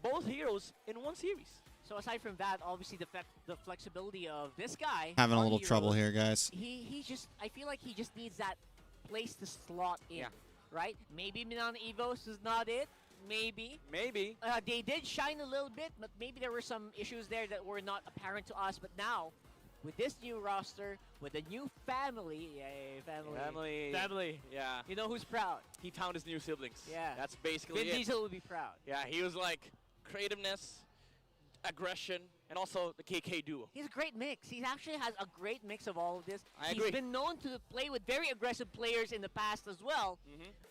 Both heroes in one series. So aside from that, obviously the flexibility of this guy Having a on little Heroes, trouble here, guys. He just, I feel like he just needs that place to slot in, right? Maybe Minana Evos is not it. Maybe. They did shine a little bit, but maybe there were some issues there that were not apparent to us. But now, with this new roster, with a new family, family. Yeah. You know who's proud? He found his new siblings. Yeah. That's basically Vin it. Diesel would be proud. Yeah, he was like creativeness, aggression, and also the KK duo. He's a great mix. He actually has a great mix of all of this. I agree. He's been known to play with very aggressive players in the past as well,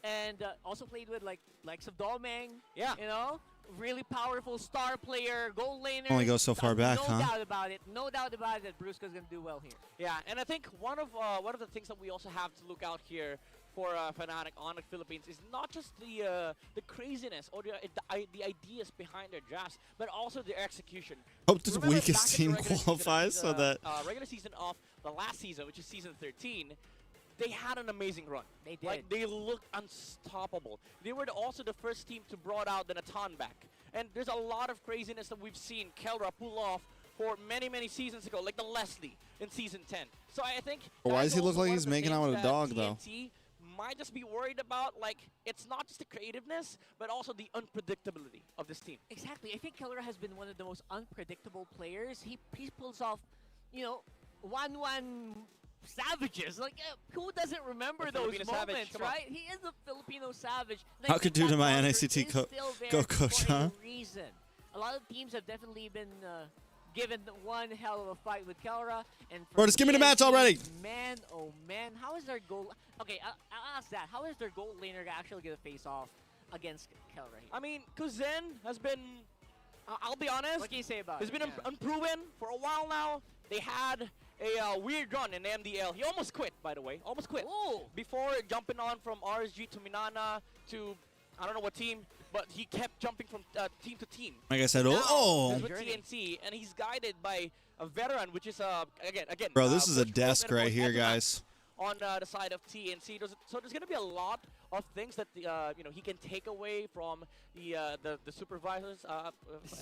and also played with likes of Domeng. Yeah, you know, really powerful star player, goal laner. Only goes so far back, no huh? doubt about it. No doubt about it that Brusco's gonna do well here. Yeah, and I think one of the things that we also have to look out here for Fnatic Onyx Philippines is not just the craziness or the ideas behind their drafts, but also their execution. Hope the Remember weakest back in team the regular season, qualifies so that regular season of the last season, which is season 13, they had an amazing run. They did. Like, they looked unstoppable. They were also the first team to brought out the Natan back. And there's a lot of craziness that we've seen Kelra pull off for many, many seasons ago, like the Leslie in season 10. So I think Why does he look also like one he's of the making out things with a that dog, though? TNT might just be worried about. Like, it's not just the creativeness, but also the unpredictability of this team. Exactly. I think Kelra has been one of the most unpredictable players. He pulls off, you know, 1-1 savages. Like, who doesn't remember The those Filipino savage, moments, come on. right? He is a Filipino savage. And I How think could do to that my roster NACT is co- still there go coach, for huh? a reason. A lot of teams have definitely been given one hell of a fight with Kelra. And for Bro, just give me the match TNT, already. Man, oh man, how is their goal? Okay, I'll ask that. How is their goal laner actually going to face off against Kelra here? I mean, Kuzen has been, I'll be honest. What can you say about He's it? been unproven for a while now. They had a weird run in MDL. He almost quit, by the way. Almost quit. Ooh. Before jumping on from RSG to Minana to, I don't know what team, but he kept jumping from team to team. Like I said, Now, oh. he's with TNC, and he's guided by a veteran, which is, again. Bro, this is a Coach desk Pro right here, Edward guys. on the side of TNC. So there's going to be a lot of things that he can take away from the supervisors.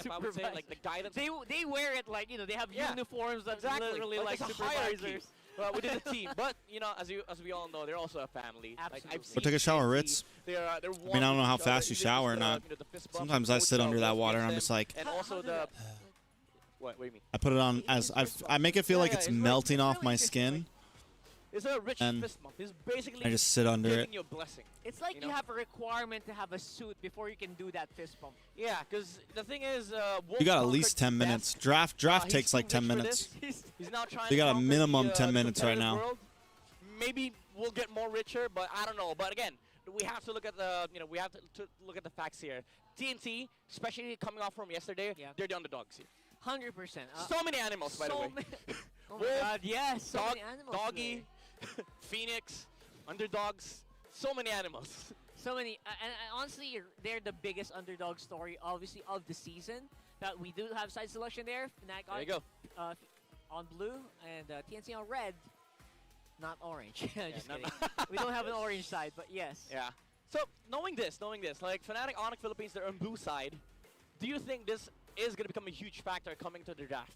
If I would say, like the guidance. They wear it like, they have uniforms that's exactly. literally like it's a hierarchy, supervisors. within the team. But as we all know, they're also a family. Like, I've Or take a shower, seen Ritz. They're I mean, I don't know how fast you shower or not. Sometimes I sit under that water and I'm just like, And also the. What do you mean? I put it on as I make it feel like it's melting off my skin. It's a rich And fist bump. It's basically I just sit under giving it. you a blessing. It's like You you, know? have a requirement to have a suit before you can do that fist bump. Yeah, because the thing is, You got at least 10 minutes. Draft takes like 10 minutes. He's now trying You to got a conquer minimum the, 10 minutes right competitive now. world. Maybe we'll get more richer, but I don't know. But again, we have to look at the we have to look at the facts here. TNT, especially coming off from yesterday, they're the underdogs here. 100%. So many animals, by the way. Oh my god, yes, so many animals. Doggy, Phoenix, underdogs, so many animals. So many, and honestly, they're the biggest underdog story, obviously, of the season. But we do have side selection there. Fnatic There you go. On blue and TNC on red, not orange. Just no, kidding. We don't have an orange side, but yes. Yeah. So knowing this, like Fnatic Onyx Philippines, they're on blue side. Do you think this is going to become a huge factor coming to the draft?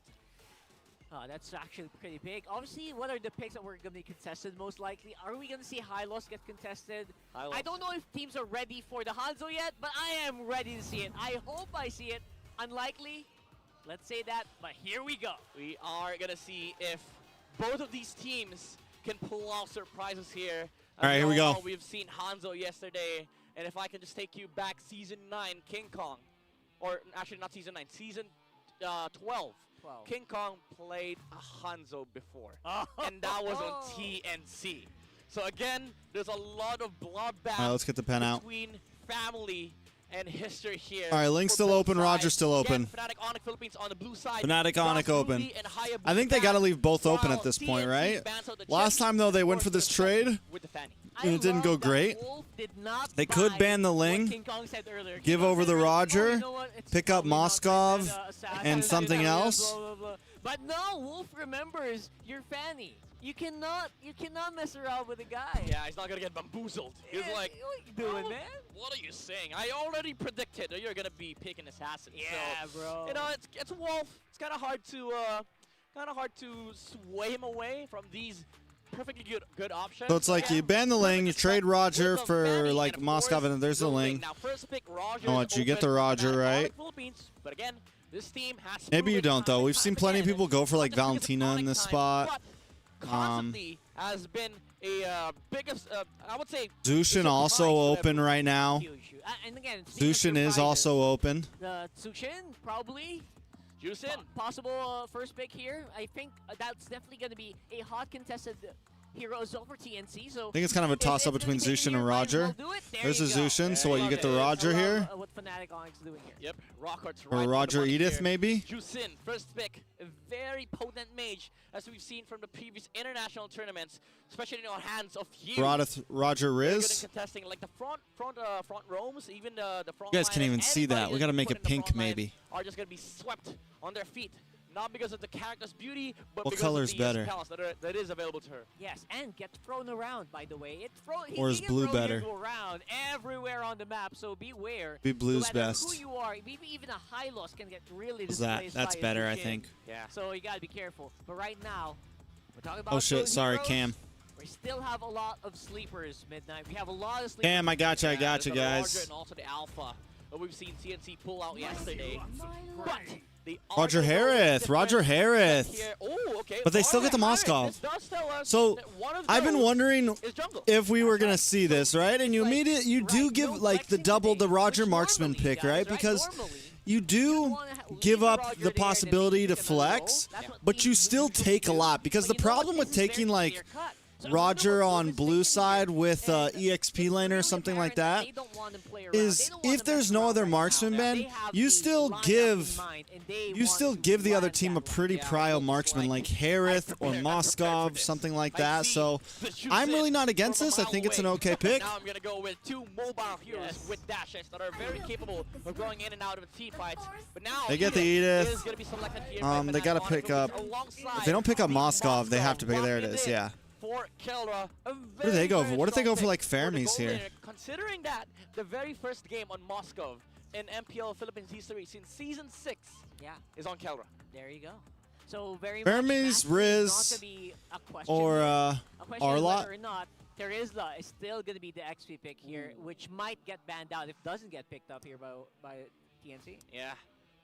That's actually pretty big. Obviously, what are the picks that we're going to be contested most likely? Are we going to see Hylos get contested? I don't know if teams are ready for the Hanzo yet, but I am ready to see it. I hope I see it. Unlikely, let's say that, but here we go. We are going to see if both of these teams can pull off surprises here. All right, here we go. We've seen Hanzo yesterday, and if I can just take you back, Season 9, King Kong, or actually not Season 9, Season 12. King Kong played a Hanzo before, and that was on TNC. So again, there's a lot of bloodbath All right, let's get the pen out. between family and history here. All right, Link's still open, Roger's still open. Fnatic Onyx Philippines on the blue side. Fnatic Onyx open. Ruby and Hayabusa I think they got to leave both open while at this point, TNC right? bans out the Last Jet time, though, they went for this trade, with the Fanny. and it didn't go great. They could ban the Ling, King Kong said earlier. give over the Roger, pick up Moskov, and something else. Blah, blah, blah. But no, Wolf remembers your Fanny. You cannot mess around with a guy. Yeah, he's not gonna get bamboozled. He's like, what you doing, man? What are you saying? I already predicted that you're gonna be picking assassin. Yeah, so, bro. You know, it's Wolf. It's kind of hard to sway him away from these perfectly good options. So it's like you ban the Ling, you trade Roger for like Moskov, and then there's the Ling. Now, first pick Roger. Oh, what, you get the Roger, right? But again, this team has Maybe you don't, though. We've seen plenty of people go for like Valentina in this spot. Constantly has been a biggest, I would say. Zushin also open right now. And again, Zushin is also open. Zushin, probably. Jushin. Possible first pick here. I think that's definitely going to be a hot contested hero as well for TNC. So I think it's kind of a toss-up between Zushin and Roger. There's a Zushin, so what, you get the Roger here? What Fnatic Onyx doing here. Yep, Rockhart's Or Roger Edith, maybe? Jushin, first pick, a very potent mage, as we've seen from the previous international tournaments, especially in our hands of you. Roger Very good Riz. in contesting, like the front roams, even the front. You guys can't line, even see that. We got to make it pink, maybe. Are just gonna be swept on their feet. Not because of the character's beauty, but What because color's of the better? spells that is available to her. Yes, and get thrown around, by the way. Or is blue better? Go around everywhere on the map, so beware. Be blue's no matter best. who you are, maybe even a high loss can get really What's that? displaced That's by a better, I Zushin. think. Yeah. So you gotta be careful. But right now, we're talking about Oh shit, those sorry, heroes. Cam. We still have a lot of sleepers, Midnight. We have a lot of sleepers. Cam, I got you, I got you, there's the Roger guys. and also the Alpha that we've seen TNC pull out yesterday. But the Roger Harith, Roger Harith. Oh, okay. But they still get the Moskov. So I've been wondering if we were gonna see this, right? And you do give like the double the Roger Marksman pick, right? Because you do give up the possibility to flex, but you still take a lot. Because the problem with taking like Roger on blue side with EXP lane or something like that is if there's no other marksman ban, you still give the other team a pretty prio marksman like Harith or Moskov, something like that. So I'm really not against this. I think it's an okay pick. Now I'm gonna go with two mobile heroes with dashes that are very capable of going in and out of team fights. But now They get the is Edith. gonna be selected here by They Fnatic gotta Onyx pick up. alongside If they don't pick up Moskov, they have to pick. There it is. Yeah. For Keldra, What do they go for? What if they go for like Fermis here? Considering that the very first game on Moscow in MPL Philippines history since season 6 is on Keldra. There you go. So very Fermis, much Riz, not gonna be a question or here. A question is Arlott. whether or not there is still going to be the XP pick here, which might get banned out if it doesn't get picked up here by TNC. Yeah,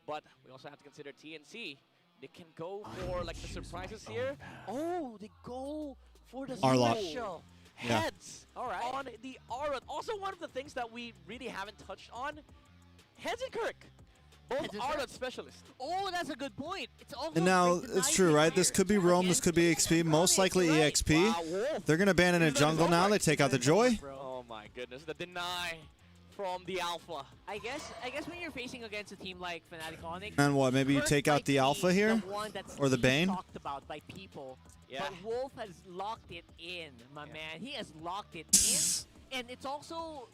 but we also have to consider TNC. They can go for like the surprises here. Oh, they go for the Arlott. special Yeah. heads on the Arlott. Also, one of the things that we really haven't touched on, heads and Kirk. Both Arlott specialists. Oh, that's a good point. It's also And now it's true, right? This could be Rome, this could be EXP, most likely EXP. They're gonna ban in a jungle now. They take out the Joy. Oh my goodness, the deny from the Alpha. I guess when you're facing against a team like Fnatic Onyx, And what? Maybe you Kirk take out might the be Alpha here, the one that's or the least Bane. talked about by people. Yeah. But Wolf has locked it in, my man. He has locked it in, and it's also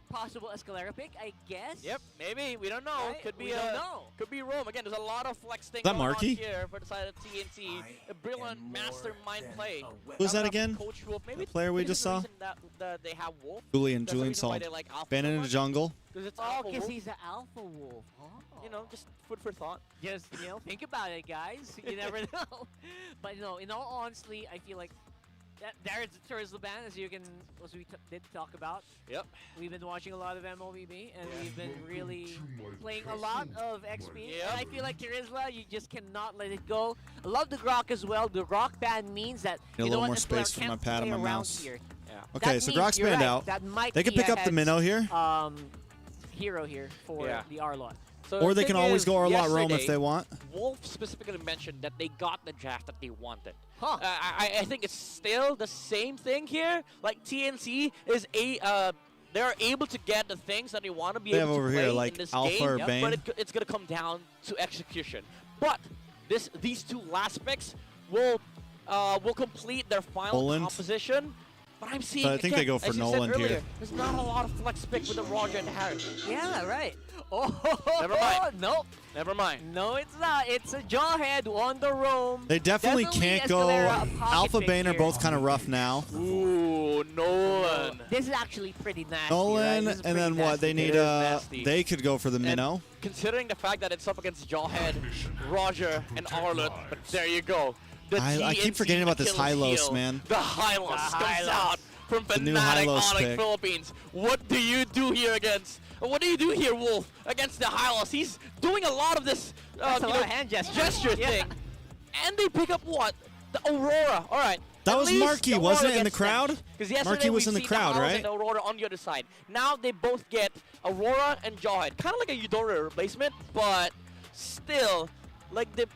possible Escalera pick, I guess. Yep, maybe. We don't know. Right? Could be We don't know. Could be Rome. Again, there's a lot of flexing that going Marky? on here for the side of TNC. A brilliant mastermind play. Who's that Coming up again? from Coach Wolf. Maybe The player we maybe just there's a saw? reason that they have Wolf. Julian That's the reason why Salt. they like Alpha Ban so in the much. jungle. Because it's Oh, Alpha because Wolf. he's the Alpha Wolf. Oh. You know, just food for thought. Just, think about it, guys. You never know. But, in all honesty, I feel like There's the ban, as we did talk about. Yep. We've been watching a lot of MLBB, and we've been really playing a lot of XP. Yep. And I feel like Kirizla, you just cannot let it go. I love the Grok as well. The Grok ban means that Need a little more space for my pad and my mouse. Here. Okay, so Grok's banned out. They can pick up the minnow here. Hero here for the Arlot. So Or the they thing can always is, go Arlot Roam if yesterday, they want. Wolf specifically mentioned that they got the draft that they wanted. Huh. I think it's still the same thing here. Like TNC is they're able to get the things that they want to be They able have to over play here, like, in this Alpha game, or Bane. but it's gonna come down to execution. But these two last picks will complete their final Noland. composition. But I'm seeing, But I think again, they go for as you said Noland earlier, here. there's not a lot of flex pick with the Roger and the Harry. Yeah, right. Oh, Never mind. Nope. Never mind. No, it's not. It's a Jawhead on the roam. They definitely can't go. Escalera, a pocket Alpha pick Bane are here. both kind of rough now. Ooh, Nolan. This is actually pretty nasty. Nolan, right? This is and then pretty what? They nasty. need It is nasty. They could go for the minnow. Considering the fact that it's up against Jawhead, Roger, and Arlott, but there you go. The I keep TNC forgetting about this Achilles Hylos, heel. man. The Hylos comes out from The new Fnatic Hylos Onyx pick. Philippines. What do you do here what do you do here, Wolf, against the Hylos? He's doing a lot of this That's a lot of hand gesture. Yeah. thing. And they pick up what? The Aurora. All right. That At was least Marky, the wasn't Aurora it, in the gets crowd? them. 'Cause yesterday Marky was we've in the seen crowd, Hylos right? and Aurora on the other side. Now they both get Aurora and Jawhead. Kind of like a Eudora replacement, but still, like the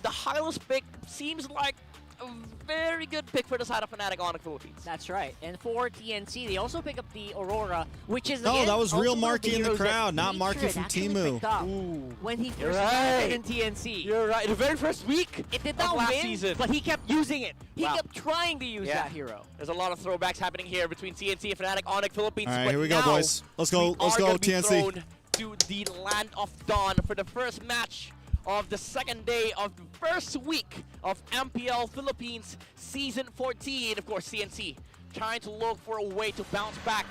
Hylos pick seems like a very good pick for the side of Fnatic Onyx Philippines. That's right. And for TNC, they also pick up the Aurora, which is No, again, that was real also one of Marky in the heroes that crowd, not Hatred Marky from actually Temu. picked up when he You're first right. started in TNC. You're right. The very first week It did of not last win, season. but he kept using it. He Wow. kept trying to use Yeah. that hero. There's a lot of throwbacks happening here between TNC and Fnatic Onyx Philippines. All right, but here we go, now boys. Let's go. we Let's are go, gonna be TNC. thrown to the Land of Dawn for the first match of the second day of the first week of MPL Philippines Season 14. Of course, CNC trying to look for a way to bounce back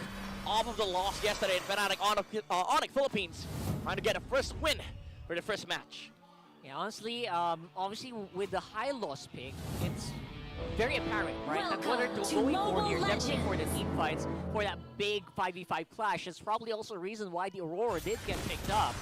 off of the loss yesterday in Fnatic Onyx Philippines. Trying to get a first win for the first match. Yeah, honestly, obviously with the high loss pick, it's very apparent, right? That whether to going for here, definitely for the team fights, for that big 5v5 clash, is probably also a reason why the Aurora did get picked up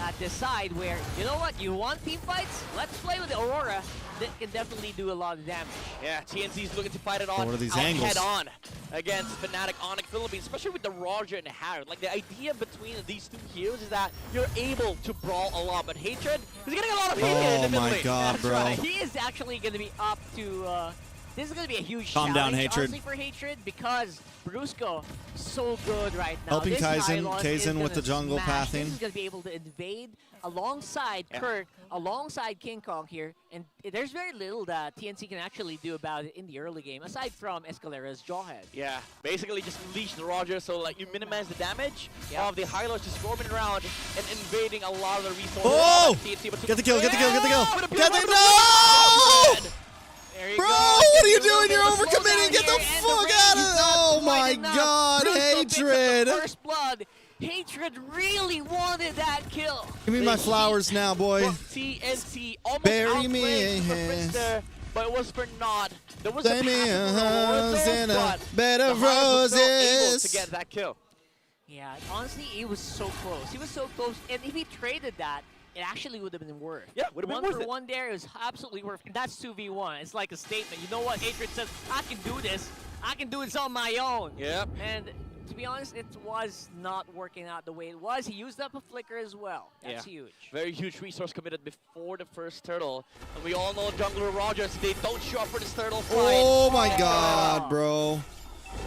at this side where, you know what, you want team fights? Let's play with the Aurora. That can definitely do a lot of damage. Yeah, TNC's looking to fight it on What are these out angles? head on against Fnatic Onyx Philippines, especially with the Roger and the Harrod. Like, the idea between these two heroes is that you're able to brawl a lot, but Hatred is getting a lot of hit in the middle my lane. God, That's bro. right. He is actually going to be up to... this is going to be a huge Calm down, challenge, Hatred. honestly, for Hatred, because Brusco so good right now. Helping This Kaizen Hylos with is gonna the jungle smash. pathing. This is going to be able to invade alongside Kirk, alongside King Kong here, and there's very little that TNC can actually do about it in the early game, aside from Escalera's Jawhead. Yeah, basically just leash the Roger, so like you minimize the damage of the Hylos just roaming around and invading a lot of the resources. Oh! of TNC, but Get the kill, get the kill, get the kill. With a Get the beautiful- no! There you Bro, go. what are you Get a little doing? bit You're of a slowdown overcommitting. Get the here, and fuck range out of is there. not Oh quite my enough. God, Brusco picks up the Hatred. first blood. Hatred really wanted that kill. Give me my flowers now, boy. Well, TNC almost Bury me outplayed in the his- Prince there, but it was for naught. There was Lay a me pass a for Aurora, rose in a but bed the of Hylos was still able roses. to get that kill. Yeah, honestly, he was so close. He was so close, and if he traded that, it actually would have been worth. Yeah, would have been One worth for it. one there, it was absolutely worth it. That's 2v1. It's like a statement. You know what? Hatred says, I can do this. I can do this on my own. Yep. And to be honest, it was not working out the way it was. He used up a flicker as well. That's huge. Very huge resource committed before the first turtle. And we all know jungler Rogers, they don't show up for this turtle fight. Oh my God, bro.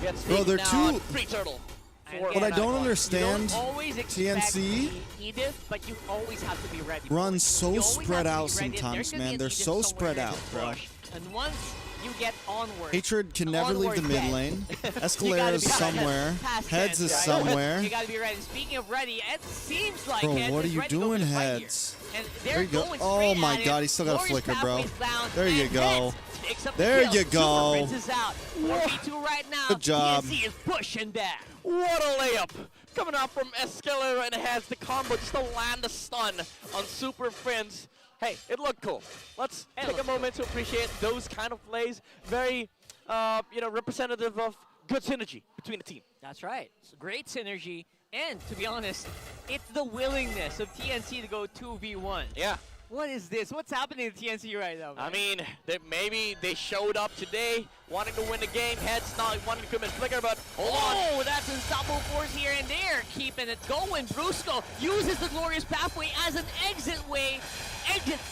Gets Bro, they're taken down. too. Free turtle. What I don't understand, You don't always expect TNC the Edith, but you always have to be ready. runs so You always have spread to be out ready. sometimes, There's gonna be man. an They're Edith so somewhere spread to out, bro. push. And once you get onward, Hatred can never leave the onward mid dead. lane. You Escalera gotta is be ready. somewhere. Past Heads is right? somewhere. You gotta be ready. Speaking of ready, it seems like Bro, Heads what are is you ready to go doing, for the fight here. Heads? And There they're you go. going Oh straight my at God, it. he's still got a Glorious flicker, bro. pathways bound, There you and go. Heads picks up the There kill. you go. Super Prince is out. 4v2 right now. Good job. TNC is pushing back. What a layup! Coming out from Escalera and has the combo just to land a stun on Super Friends. Hey, it looked cool. Let's take a moment to appreciate those kind of plays. Very representative of good synergy between the team. That's right. It's great synergy. And to be honest, it's the willingness of TNC to go 2v1. Yeah. What is this? What's happening to TNC right now, man? I mean, maybe they showed up today wanting to win the game. Heads not wanting to come and flicker, but hold on. Oh, that's unstoppable force here and there. Keeping it going. Brusco uses the glorious pathway as an exit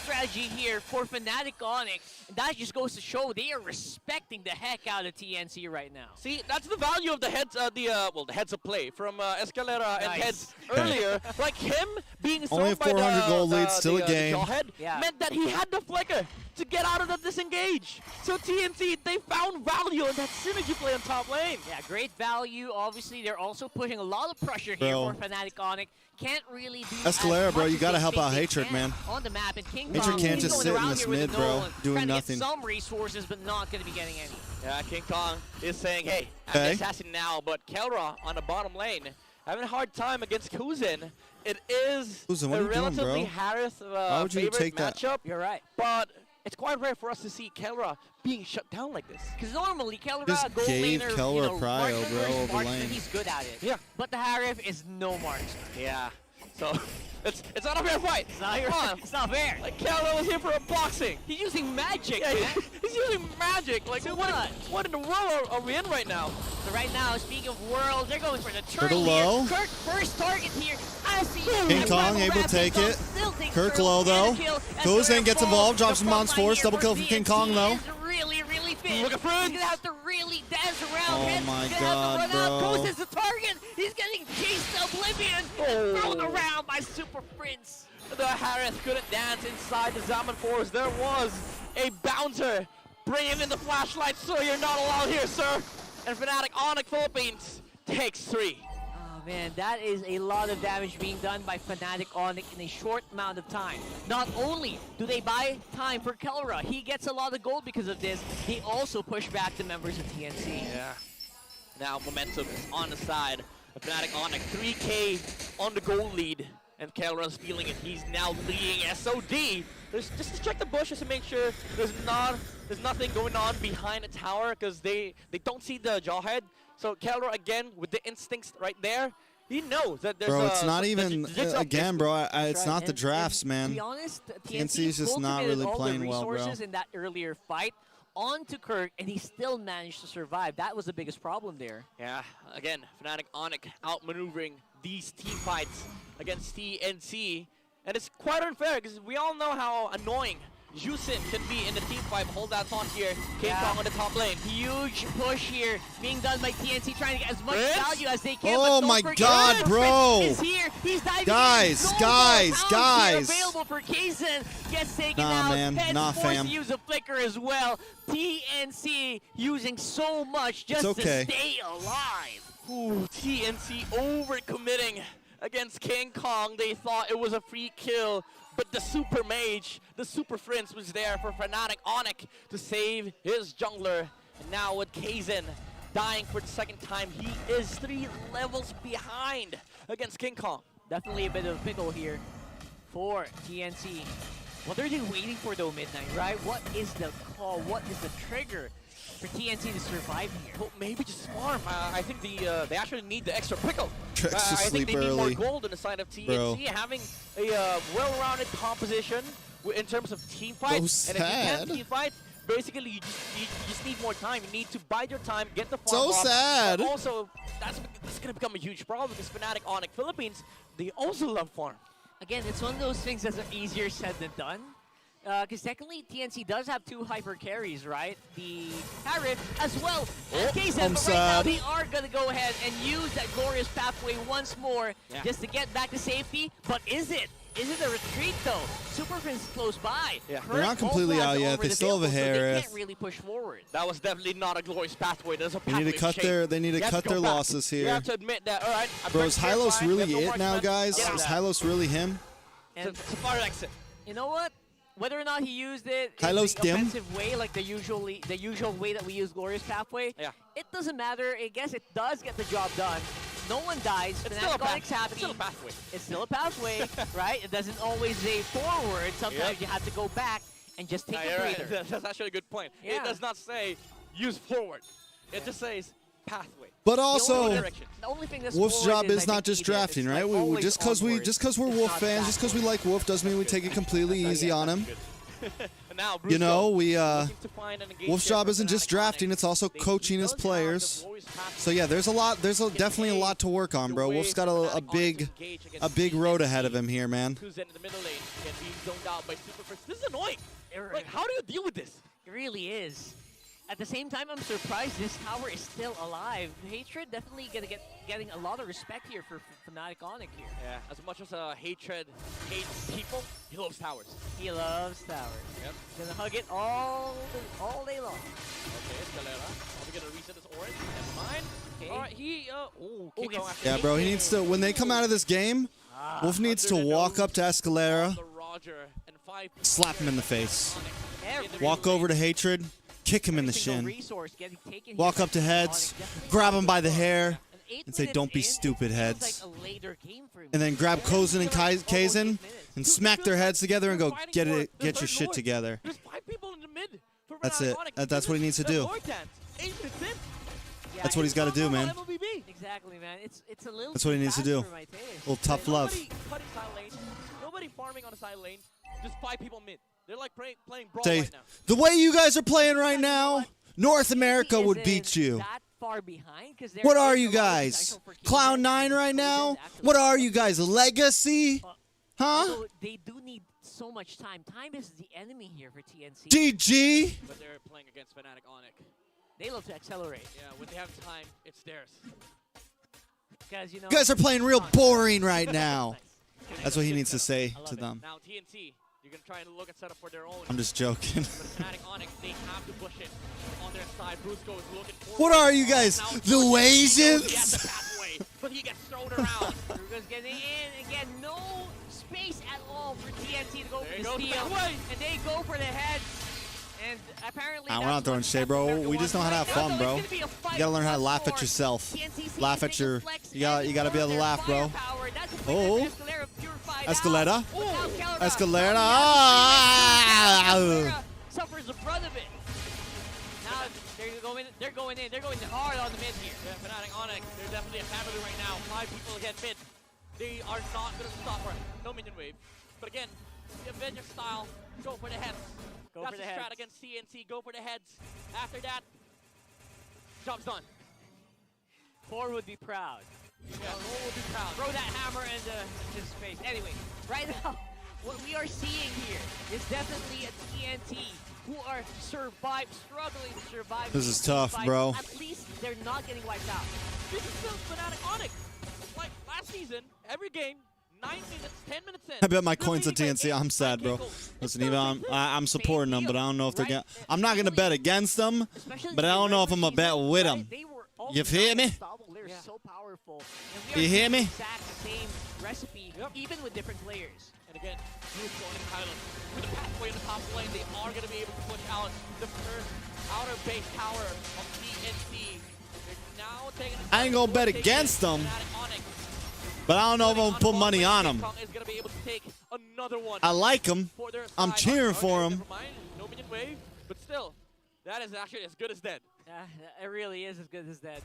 strategy here for Fnatic Onyx. And that just goes to show they are respecting the heck out of TNC right now. See, that's the value of the heads, the heads of play from Escalera and Heads earlier. Like him being only thrown a 400 by gold lead, still a game. Jawhead meant that he had the flicker to get out of the disengage. So TNC, they found value in that synergy play on top lane. Yeah, great value. Obviously, they're also pushing a lot of pressure here for Fnatic Onyx. Can't really do Escalera, bro, you gotta as help they out think Hatred, they man. can on the map, and King Hatred Kong, can't he's just going sit in around this here with mid, the bro, Nolan, doing trying nothing. to get some resources, but not going to be getting any. Yeah, King Kong is saying, hey, I'm the assassin now, but Kelra on the bottom lane having a hard time against Kuzin. It is Kuzin, what a are you doing, relatively bro? Harris Why would you favorite take that? matchup. You're right. But it's quite rare for us to see Kelra being shut down like this. Because normally, Kelra, Just gold gave laner, Kelra prio, marksman bro, versus over marksman, lane. he's good at it. Yeah. But the Harif is no marksman. Yeah. So it's not a fair fight. It's not, it's not fair. Like Kelra was here for a boxing. He's using magic, Yeah, man. he's using magic. Like what in the world are we in right now? So right now, speaking of worlds, they're going for the turn Turtle here. low. Kirk first target here. King Kong able to take it. Kirk low though. Kuzin gets involved, drops him on force. Double kill from King Kong though. Really, really fit. Look at Fred. He's gonna have to really dance around. Oh Head's my gonna God, have to run bro. out. Kuzin's the target. He's getting chased to oblivion. And thrown around by Super Prince. The Harris couldn't dance inside the Zaman Force. There was a bouncer bringing in the flashlight, so you're not allowed here, sir. And Fnatic Onyx Philippines takes 3. Oh man, that is a lot of damage being done by Fnatic Onyx in a short amount of time. Not only do they buy time for Kelra, he gets a lot of gold because of this, they also push back the members of TNC. Yeah. Now momentum is on the side of Fnatic Onyx. 3K on the gold lead. And Kelra's feeling it. He's now leading SOD. Just to check the bushes to make sure there's nothing going on behind the tower, because they don't see the Jawhead. So Kelra again with the instincts right there. He knows that there's Bro, it's not the even, jigsaw again, bro, it's not the And drafts, to man. be honest, TNC is just not cultivated really all playing the well, bro. resources in that earlier fight onto Kirk, and he still managed to survive. That was the biggest problem there. Yeah, again, Fnatic Onyx outmaneuvering these team fights against TNC. And it's quite unfair because we all know how annoying Jusin can be in the team fight. Hold that thought here. King Kong on the top lane. Huge push here being done by TNC, trying to get as much Prince? value as they can. Oh but don't my forget, God, Prince bro. is here. He's diving Guys, in. No guys, more rounds guys. here available for Kaysen. Gets taken Nah, out. man. Heads Nah, forced fam. to use a flicker as well. TNC using so much just okay. to stay alive. Ooh, TNC overcommitting against King Kong. They thought it was a free kill, but the Super Mage, the Super Prince was there for Fnatic Onyx to save his jungler. And now with Kaysen dying for the second time, he is 3 levels behind against King Kong. Definitely a bit of a pickle here for TNC. What are they waiting for though, Midnight, right? What is the call? What is the trigger for TNC to survive here? Well, maybe just farm. I think they actually need the extra pickle. TREX to I think sleep they need early. more gold on the side of TNC, Bro. having a well-rounded composition in terms of team fight. So and if you sad. can't team fight, basically you just need more time. You need to bide your time, get the farm So up. sad. But also, that's going to become a huge problem because Fnatic Onyx Philippines, they also love farm. Again, it's one of those things that's easier said than done. Because technically, TNC does have 2 hyper carries, right? The Harif as well as Kaysen. I'm But right now, sad. they are going to go ahead and use that glorious pathway once more Yeah. just to get back to safety. But is it? Is it a retreat, though? Super Prince is close by. Yeah. They're not Kirk completely also has out yet. over They the still have a vehicle, so they Harif. can't really push forward. That was definitely not a glorious pathway. There's a They pathway need to cut shape. their You have to go back. losses You here. have to admit that, all right. I'm Bro, pretty is sure Hylos fine. We have really no it now, marksman. guys? Get out Is of that. Hylos really him? And It's a far exit. you know what? Whether or not he used it Kylo's in the dim. offensive way, like the usual way that we use Glorious Pathway, Yeah. it doesn't matter. I guess it does get the job done. No one dies. It's still a Fnatic Onyx path- happy. it's still a pathway. It's still a pathway, right? It doesn't always say forward. Sometimes Yep. you have to go back and just take Yeah, a you're right. breather. That's actually a good point. Yeah. It does not say use forward. It just says pathway. But also, The only thing that's Wolf's forward job is I not think just needed. drafting, It's right? like always Just because we're onward. Wolf It's fans, not just because we like Wolf, doesn't mean we take it completely easy on him. And now You know, we looking to find an engagement Wolf's job for isn't just Fnatic drafting; Onyx. it's also coaching his players. So yeah, there's definitely a lot to work on, bro. Wolf's got a big road ahead of him here, man. Who's in the middle lane can be zoned out by Super First. This is annoying. Like, how do you deal with this? It really is. At the same time, I'm surprised this tower is still alive. Hatred definitely getting a lot of respect here for Fnatic Onyx here. Yeah, as much as Hatred hates people, he loves towers. He loves towers. Yep. Gonna hug it all day long. Okay, Escalera. Are we gonna reset this orange? Never mind. Okay. All right, he Kiko after Yeah, bro. He needs to when they come out of this game, Wolf needs to walk up to Escalera, Roger and 5 slap him in the face, walk over to Hatred, kick him in the shin, walk up to Heads, grab him by the hair, and say, "Don't be stupid, Heads." And then grab Kozen and Kaizen and smack their heads together and go, "Get your shit together." There's 5 people in the mid. For That's Fnatic it. Onyx. That's what he needs to do. 8 minutes in. That's what he's got to do, man. Exactly, man. It's a little. That's what he needs to do. A little tough love. Nobody cutting side lane. Nobody farming on the side lane. Just 5 people mid. They're like playing brawl Say, right now. the way you guys are playing right now, North America would beat you. That far behind, What are you guys? Cloud9 right now? What are you guys? Legacy? Huh? Although they do need so much time. Time is the enemy here for TNC. GG? But they're playing against Fnatic Onyx. They love to accelerate. Yeah, when they have time, it's theirs. Because you know. You guys are playing real boring right now. That's what he needs to say to them. Now TNC, you're gonna try and look at setup for their own. I'm just joking. But Fnatic Onyx, they have to push it on their side. Brusco is looking forward. What are you guys? Now, The Asians? He has the pathway, but he gets thrown around. Brusco's getting in again. No space at all for TNC to go There for you the go, steal, pathway. and they go for the head. And apparently, We're not throwing shade, bro. We just know how to have fun, bro. You gotta learn how to laugh at yourself. Laugh at your. You gotta be able to laugh, bro. Oh, Escalera. Escalera. Ah! Suffers the brunt of it. Now they're going in. They're going hard on the mid here. Yeah, Fnatic Onyx, they're definitely a family right now. 5 people again mid. They are not gonna stop her. No minion wave. But again, the Avenger style, go for the heads. Go That's for the the strat heads. against CNC. Go for the heads. After that, job's done. Thor would be proud. Yeah, Thor will be proud. Throw that hammer into his face. Anyway, right now, what we are seeing here is definitely a TNT who are struggling to survive. This is these tough, fights. bro. At least they're not getting wiped out. This is still Fnatic Onyx. Like last season, every game, 9 minutes, 10 minutes in. I bet my coins at TNC. I'm sad, bro. Listen, even I'm supporting them, but I don't know if they're gonna. I'm not gonna bet against them, but I don't know if I'm gonna bet with them. You feel me? They're so powerful. You hear me? Exact same recipe, even with different players. And again, Bruce going in Highland. With the pathway in the top lane, they are going to be able to push out the first outer base tower of TNC. They're now taking. I ain't gonna bet against them, but I don't know if I'm gonna put money on them. Is going to be able to take another one. I like them. For their I'm side. cheering for Okay, them. never mind. No minion wave, but still, that is actually as good as dead. Yeah, it really is as good as that.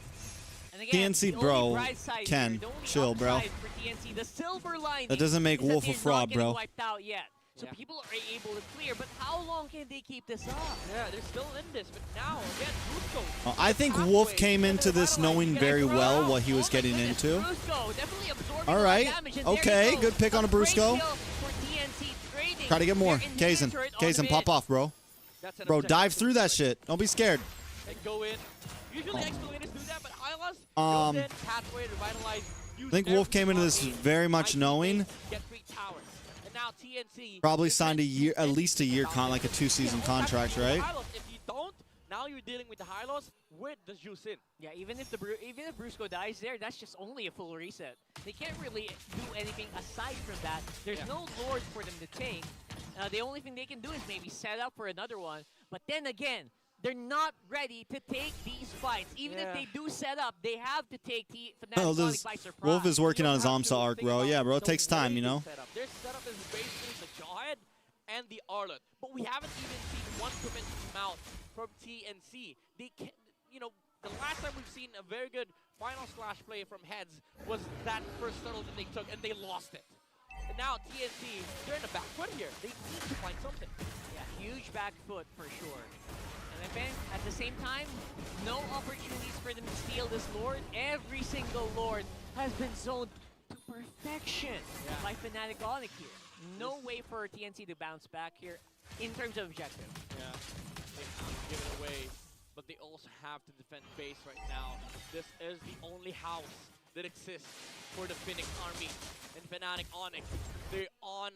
And again, TNC, the bro, only bright side Ken, here, the only chill, bro. upside for TNC, the silver lining That doesn't make is that Wolf a they're not fraud, getting bro. wiped out yet. So people are able to clear, but how long can they keep this up? Yeah, they're still in this, but now, again, Brusco. Well, I think Wolf came into this knowing very well what he was getting into. Brusco definitely absorbing All a lot right. of damage, and there you Okay. go. Good pick on a Great Brusco. kill for TNC trading Try to get more. their Kaizen. inhibitor on the Kaizen, pop mid. off, bro. That's an Bro, objective dive to through that shit. Don't be scared. And go in. Usually Exfoliators do that, but Hylas Um, goes in, pathway, revitalize. I think Wolf came into this very much knowing. Get 3 towers. And now TNC. Probably signed at least a year like a 2-season contract, right? Hylos, if you don't, now you're dealing with the Hylos with the juice in. Yeah, even if Brusco dies there, that's just only a full reset. They can't really do anything aside from that. There's no lords for them to take. The only thing they can do is maybe set up for another one. But then again, they're not ready to take these fights. Even if they do set up, they have to take Fnatic Oh, Onyx by surprise. Wolf is working on his AMSA arc, bro. Yeah, bro. It takes time, you know? Their setup is basically the Jawhead and and the Arlott. But we haven't even seen one commit out from TNC. They can, you know, the last time we've seen a very good final slash play from Heads was that first tunnel that they took, and they lost it. And now TNC, they're in the back foot here. They need to find something. Yeah, huge back foot for sure. And then at the same time, no opportunities for them to steal this Lord. Every single Lord has been zoned to perfection by Fnatic Onyx here. No way for TNC to bounce back here in terms of objective. Yeah, they have to give it away, but they also have to defend base right now. This is the only house that exists for the Phoenix Army. And Fnatic Onyx, they're on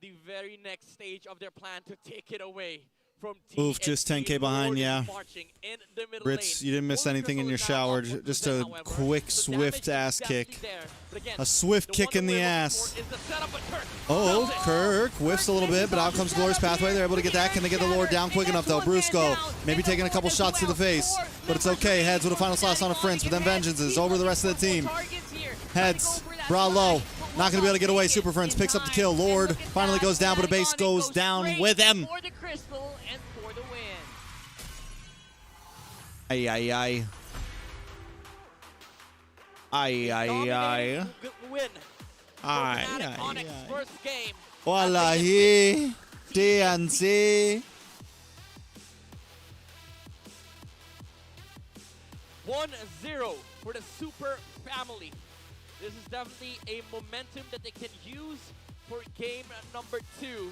the very next stage of their plan to take it away from TNC. Oof, just 10K behind, yeah. Ritz, you didn't miss anything in your shower. Just a quick, swift ass kick. A swift kick in the ass. Oh, Kirk whiffs a little bit, but out comes Glorious Pathway. They're able to get that. Can they get the Lord down quick enough, though? Brusco maybe taking a couple shots to the face, but it's okay. Heads with a final slash on a Prince, but then Vengeance is over the rest of the team. Heads, bra low. Not going to be able to get away. Super Friends picks up the kill. Lord finally goes down, but a base goes down with him. For the crystal and for the win. Ay, ay, ay. Ay, ay, ay. Win. Ay, Fnatic ay, Onyx ay. first game. Wallahi. TNC. 1-0 for the Super Family. This is definitely a momentum that they can use for game number 2.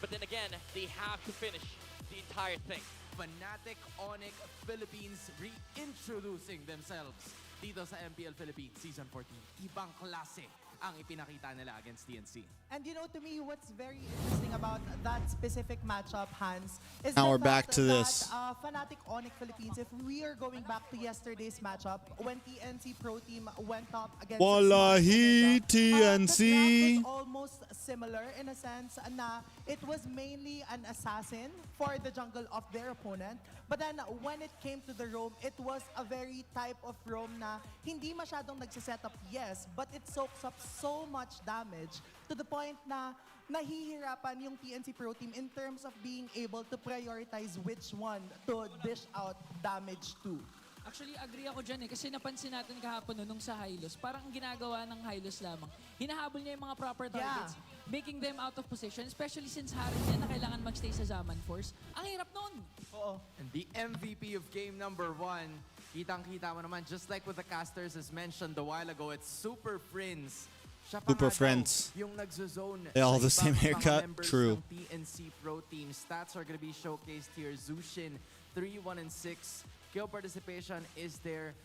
But then again, they have to finish the entire thing. Fnatic Onyx Philippines reintroducing themselves dito sa Mpl Philippines Season 14. Ibang klase ang ipinakita nila against TNC. And you know, to me, what's very interesting about that specific matchup, Hans, is Now the we're back fact to that, this. Fnatic Onyx Philippines, if we are going back to yesterday's matchup, when TNC Pro Team went up against Wallahi, the draft TNC. was almost similar in a sense na it was mainly an assassin for the jungle of their opponent. But then when it came to the roam, it was a very type of roam na hindi masyadong nagsiset-up, yes, but it soaks up so much damage to the point na nahihirapan yung TNC Pro Team in terms of being able to prioritize which one to dish out damage to. Actually, agree ako dyan eh. Kasi napansin natin kahapon nung sa Hylos, parang ang ginagawa ng Hylos lamang, hinahabol niya yung mga proper targets, making them out of position, especially since Harry niya na kailangan magstay sa Zaman Force. Ang hirap nun! Oo. And the MVP of game number 1, kitang-kita mo naman, just like with the casters as mentioned a while ago, it's Super Friends. Siya pa Super nga daw Friends. yung nagzo-zone They all sa the same ibang mga haircut? members True. ng TNC Pro Team. Stats are gonna be showcased here. Zushin, 3, 1, and 6. Kill participation is there.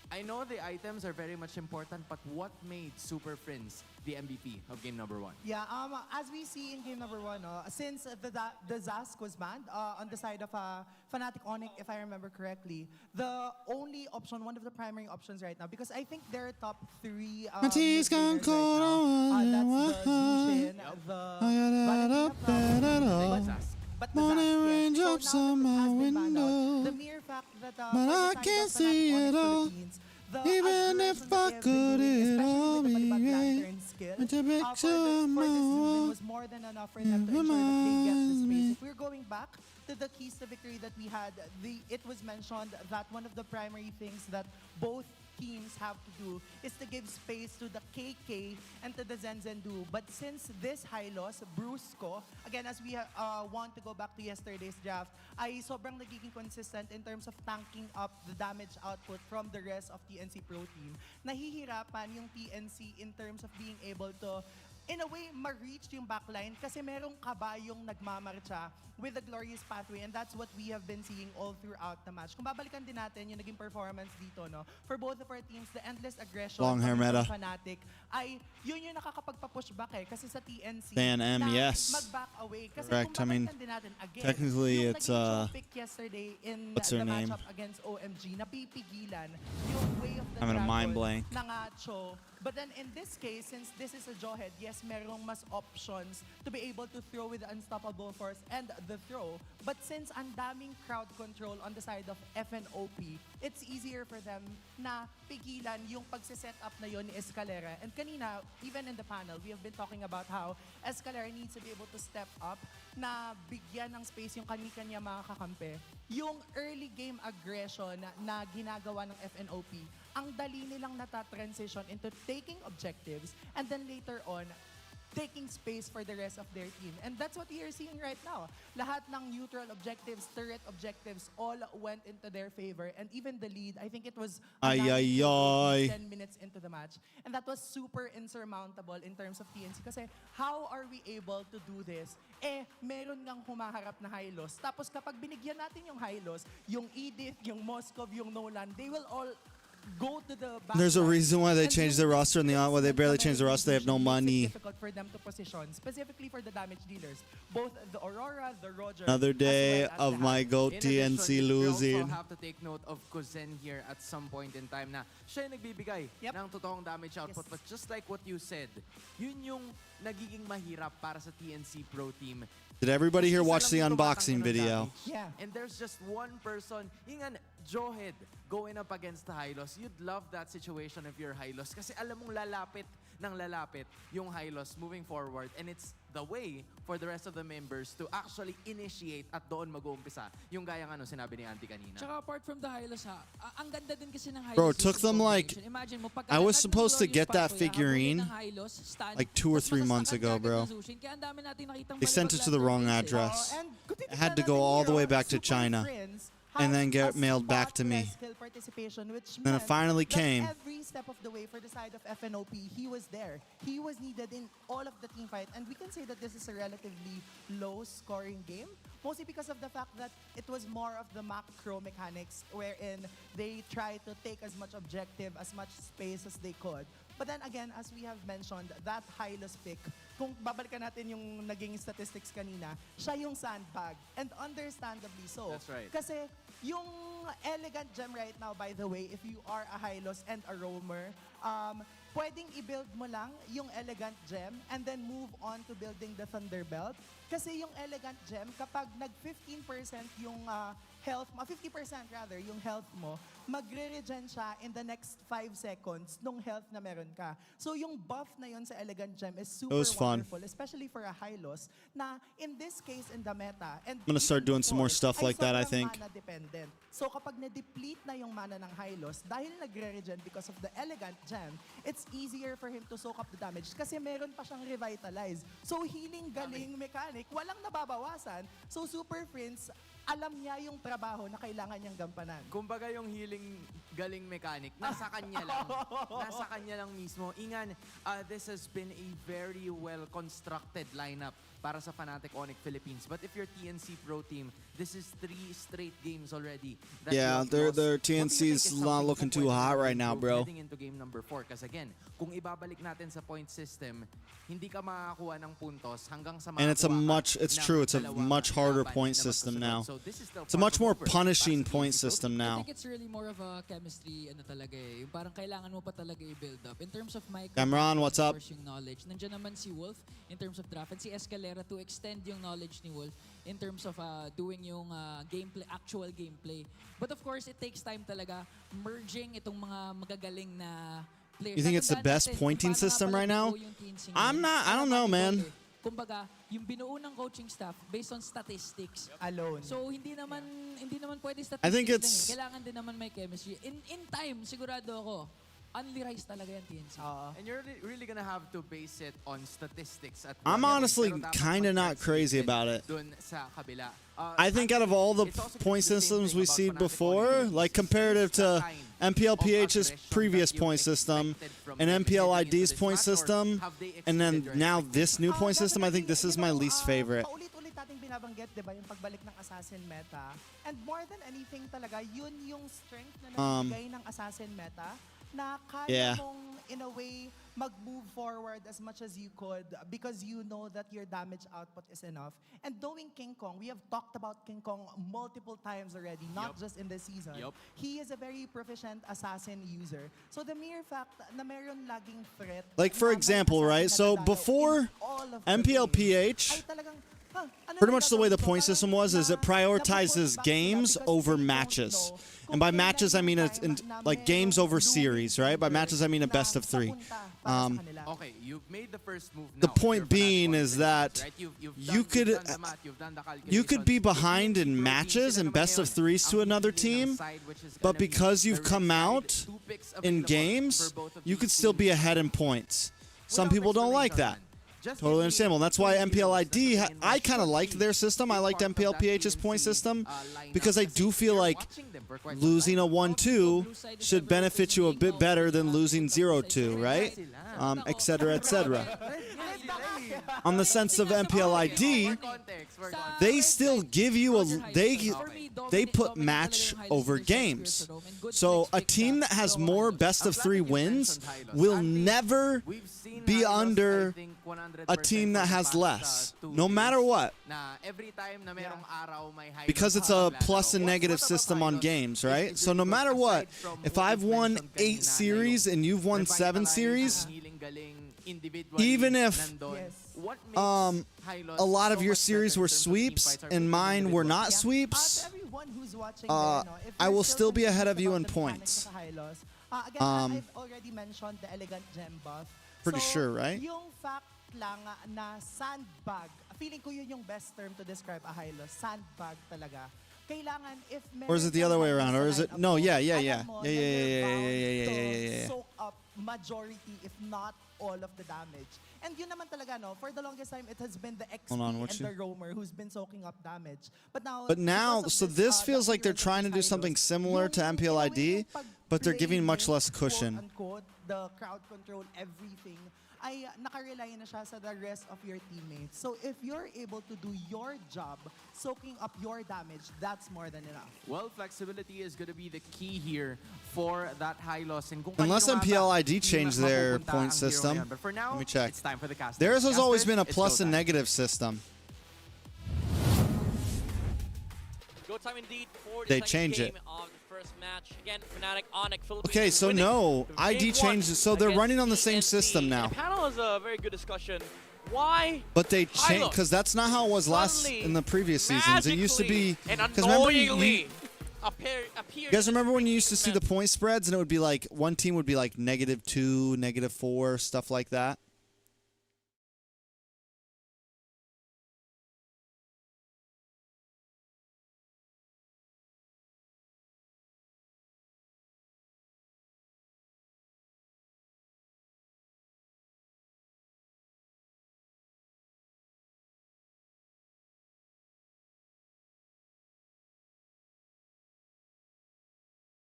I know the items are very much important, but what made Super Friends the MVP of game number 1? Yeah, as we see in game number 1, since the Zask was banned on the side of Fnatic Onyx, if I remember correctly, the only option, one of the primary options right now, because I think their top 3 Matisse mid laners right now, that's the Zushin, the Valentina, but the Morning Zask, yes. raindrops So now on that my has been banned out, window, the mere fact that but for the I side can't of see Fnatic it Onyx all. Philippines, the Even if aggression I that they have could, been doing, it all especially with the be Balibag right. Lantern skill, But the for picture this season more. was more than enough for them to ensure that they get the space. If we're going back to the keys to victory that we had, it was mentioned that one of the primary things that both teams have to do is to give space to the KK and to the Zenzen duo. But since this high loss, Brusco, again, as we want to go back to yesterday's draft, ay sobrang nagiging consistent in terms of tanking up the damage output from the rest of TNC Pro Team. Nahihirapan yung TNC in terms of being able to, in a way, ma-reach yung backline kasi merong kabayong nagmamarcha with the Glorious Pathway, and that's what we have been seeing all throughout the match. Kung babalikan din natin yung naging performance dito, no, for both of our teams, the endless aggression Long hair coming meta. from Fnatic ay yun yung nakakapagpa-push back eh, kasi sa TNC Dan M, na yes. mag-back away. Kasi Correct. kung I mean, babalikan din natin again, technically yung it's, naging show pick yesterday in what's the her name? matchup against OMG, napipigilan yung way of the Having a mind dragon blank. ng Cho But then in this case, since this is a jawhead, yes, merong mas options to be able to throw with the unstoppable force and the throw. But since ang daming crowd control on the side of FNOP, it's easier for them na pigilan yung pagsiset up na yon ni Escalera. And kanina, even in the panel, we have been talking about how Escalera needs to be able to step up na bigyan ng space yung kanya mga kakampi. Yung early game aggression na ginagawa ng FNOP, ang dali nilang nata-transition into taking objectives and then later on, taking space for the rest of their team. And that's what we are seeing right now. Lahat ng neutral objectives, turret objectives, all went into their favor. And even the lead, I think it was 10 minutes into the match. And that was super insurmountable in terms of TNC. Kasi how are we able to do this? Meron ngang humaharap na Hylos. Tapos kapag binigyan natin yung Hylos, yung Edith, yung Moskov, yung Nolan, they will all go to the back. There's a reason why they changed their roster in the why they barely changed the roster. They have no money. It's difficult for them to position, specifically for the damage dealers. Both the Aurora, the Roger. Another day of my GOAT TNC losing. You also have to take note of Kuzen here at some point in time na siya yung nagbibigay ng totoong damage output. But just like what you said, yun yung nagiging mahirap para sa TNC Pro Team. Did everybody here watch the unboxing video? Yeah. And there's just one person, yung Jawhead, going up against the Hylos. You'd love that situation if you're Hylos. Kasi alam mong lalapit yung Hylos moving forward. And it's the way for the rest of the members to actually initiate at doon mag-uumpisa. Yung gaya nga sinabi ni Auntie kanina. Tsaka apart from the Hylos ang ganda din kasi ng Hylos. Bro, it took them like, I was supposed to get that figurine like 2 or 3 months ago, bro. They sent it to the wrong address. It had to go all the way back to China and then get mailed back to me. Then it finally came. Every step of the way for the side of FNOP, he was there. He was needed in all of the team fight. And we can say that this is a relatively low-scoring game, mostly because of the fact that it was more of the macro mechanics wherein they try to take as much objective, as much space as they could. But then again, as we have mentioned, that Hylos pick, kung babalikan natin yung naging statistics kanina, siya yung sandbag. And understandably so. That's right. Kasi yung elegant gem right now, by the way, if you are a Hylos and a roamer, pwedeng i-build mo lang yung elegant gem and then move on to building the Thunderbelt. Kasi yung elegant gem, kapag nag-15% yung health mo, 50% rather, yung health mo, magre-regen siya in the next 5 seconds nung health na meron ka. So yung buff na yun sa elegant gem is super wonderful, especially for a Hylos, na in this case in the meta, and I'm gonna start doing some more stuff like that, I think. Mana dependent. So kapag na-deplete na yung mana ng Hylos, dahil nagre-regen because of the elegant gem, it's easier for him to soak up the damage kasi meron pa siyang revitalize. So healing galing mechanic, walang nababawasan. So Super Prince, alam niya yung trabaho na kailangan niyang gampanan. Kumbaga yung healing galing mechanic, nasa kanya lang. Nasa kanya lang mismo. Ingan, this has been a very well-constructed lineup para sa Fnatic Onyx Philippines. But if you're TNC Pro Team, this is 3 straight games already. Yeah, their TNC's not looking too hot right now, bro. Heading into game number 4. Kasi again, kung ibabalik natin sa point system, hindi ka makakuha ng puntos hanggang sa And it's a much harder point system now. It's a much more punishing point system now. I think it's really more of a chemistry talaga eh. Yung parang kailangan mo pa talaga i-build up. In terms of micro, Cameron, what's up? Yung knowledge. Nandiyan naman si Wolf in terms of draft and si Escalera to extend yung knowledge ni Wolf in terms of doing yung gameplay, actual gameplay. But of course, it takes time talaga merging itong mga magagaling na players. You think it's the best pointing system right now? I don't know, man. Kumbaga, yung binuo ng coaching staff based on statistics alone. So hindi naman pwede statistics. I think it's Kailangan din naman may chemistry. In time, sigurado ako, only rise talaga yung TNC. And you're really gonna have to base it on statistics. I'm honestly kind of not crazy about it. Dun sa kabila. I think out of all the point systems we've seen before, like comparative to Mpl Ph's previous point system, and Mpl ID's point system, and then now this new point system, I think this is my least favorite. Paulit-ulit nating binabanggit, di ba, yung pagbalik ng Assassin meta. And more than anything talaga, yun yung strength na nabigay ng Assassin meta, na kaya mong, in a way, mag-move forward as much as you could because you know that your damage output is enough. And knowing King Kong, we have talked about King Kong multiple times already, not just in this season. He is a very proficient assassin user. So the mere fact na meron laging threat. Like, for example, right? So before Mpl Ph, pretty much the way the point system was is it prioritizes games over matches. And by matches, I mean it's like games over series, right? By matches, I mean a best of 3. Okay, you've made the first move now. The point being is that you could be behind in matches and best of 3s to another team, but because you've come out in games, you could still be ahead in points. Some people don't like that. Totally understandable. That's why MPLID, I kind of liked their system. I liked MPL Ph's point system because I do feel like losing a 1-2 should benefit you a bit better than losing 0-2, right? Et cetera, et cetera. On the sense of MPLID, they still give you a they put match over games. So a team that has more best of 3 wins will never be under a team that has less, no matter what. Because it's a plus and negative system on games, right? So no matter what, if I've won 8 series and you've won 7 series, even if a lot of your series were sweeps and mine were not sweeps, I will still be ahead of you in points. Again, I've already mentioned the elegant gem buff. Pretty sure, right? Yung fact lang na sandbag, feeling ko yun yung best term to describe a high loss. Sandbag talaga. Kailangan if or is it the other way around? Or is it no? Yeah. Soak up majority, if not all of the damage. And yun naman talaga, no? For the longest time, it has been the XP and the roamer who's been soaking up damage. But now, so this feels like they're trying to do something similar to MPLID, but they're giving much less cushion. The crowd control, everything, ay nakarely na siya sa the rest of your teammates. So if you're able to do your job, soaking up your damage, that's more than enough. Well, flexibility is going to be the key here for that high loss. And unless MPLID changed their point system. But for now, let me check. It's time for the casters. Theirs has always been a plus and negative system. Go time indeed for They the change game it. of the first match. Again, Fnatic, Onyx, Philippines. Okay, so no, ID changed it, so they're running on the same TNC. system now. The panel is a very good discussion. Why? But they changed because that's not how it was last in the previous seasons. It used to be and because remember annoyingly you guys remember when you used to see the point spreads and it would be like one team would be like -2, -4, stuff like that.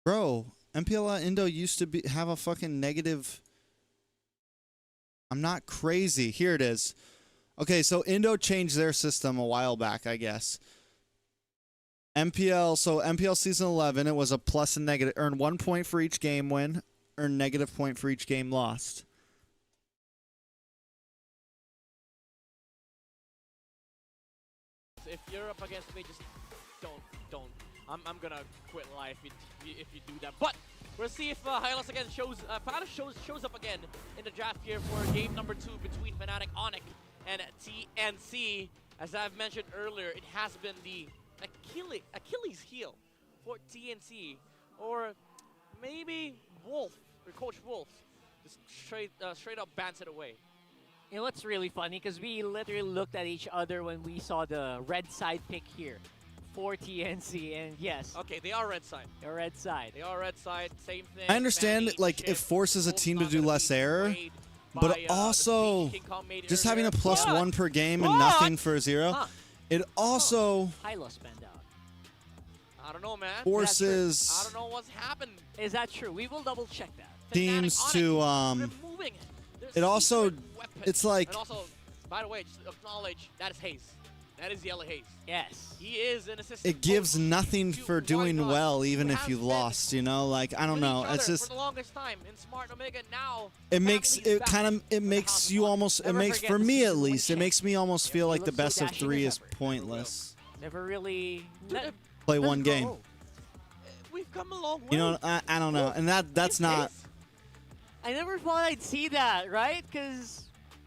Bro, MPL Indo used to have a fucking negative. I'm not crazy. Here it is. Okay, so Indo changed their system a while back, I guess. MPL season 11, it was a plus and negative. Earn 1 point for each game win, earn -point for each game lost. If you're up against me, just don't. I'm gonna quit life if you do that. But we'll see if Hylos again shows up again in the draft here for game number 2 between Fnatic, Onyx, and TNC. As I've mentioned earlier, it has been the Achilles heel for TNC, or maybe Wolf or Coach Wolf just straight up bans it away. You know what's really funny? Because we literally looked at each other when we saw the red side pick here for TNC, and yes. Okay, they are red side. They're red side. They are red side, same thing. I understand, like, it forces a team to do less error, but also just having a +1 per game and nothing for a 0, it also Hylos banned out. I don't know, man. forces I don't know what's happened. Is that true? We will double check that. teams to Removing it. it also weapon. it's like And also, by the way, just acknowledge that is Haze. That is Yellow Haze. Yes. He is an assistant. It gives nothing for doing well, even if you lost. You know, like I don't know. It's for just the longest time in Smart Omega. Now it makes you almost it makes for me at least it makes me almost feel like the best of 3 is pointless. Never really Play one game. We've come a long way. You know, I don't know, and that's not. I never thought I'd see that, right? Because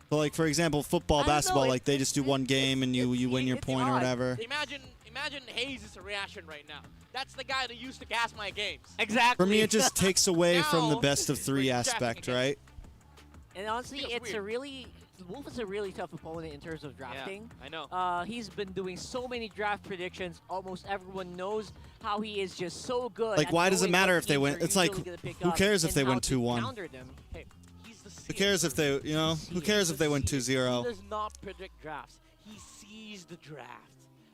So like for example, football, basketball, like they just do one game and you win your point or whatever. Imagine Hayes' reaction right now. That's the guy that used to gas my games. Exactly. For me, it just takes away from the Now, best of 3 aspect, right? And honestly, Feels it's weird. a really Wolf is a really tough opponent in terms of drafting. I know. He's been doing so many draft predictions. Almost everyone knows how he is just so good. Like, at why does it knowing matter what if they teams win? are It's like, usually gonna pick who up cares if and they how win to 2-1? counter them. Hey, he's the Who cares if they, you know? Who cares if they win He 2-0? does not predict drafts. He sees the draft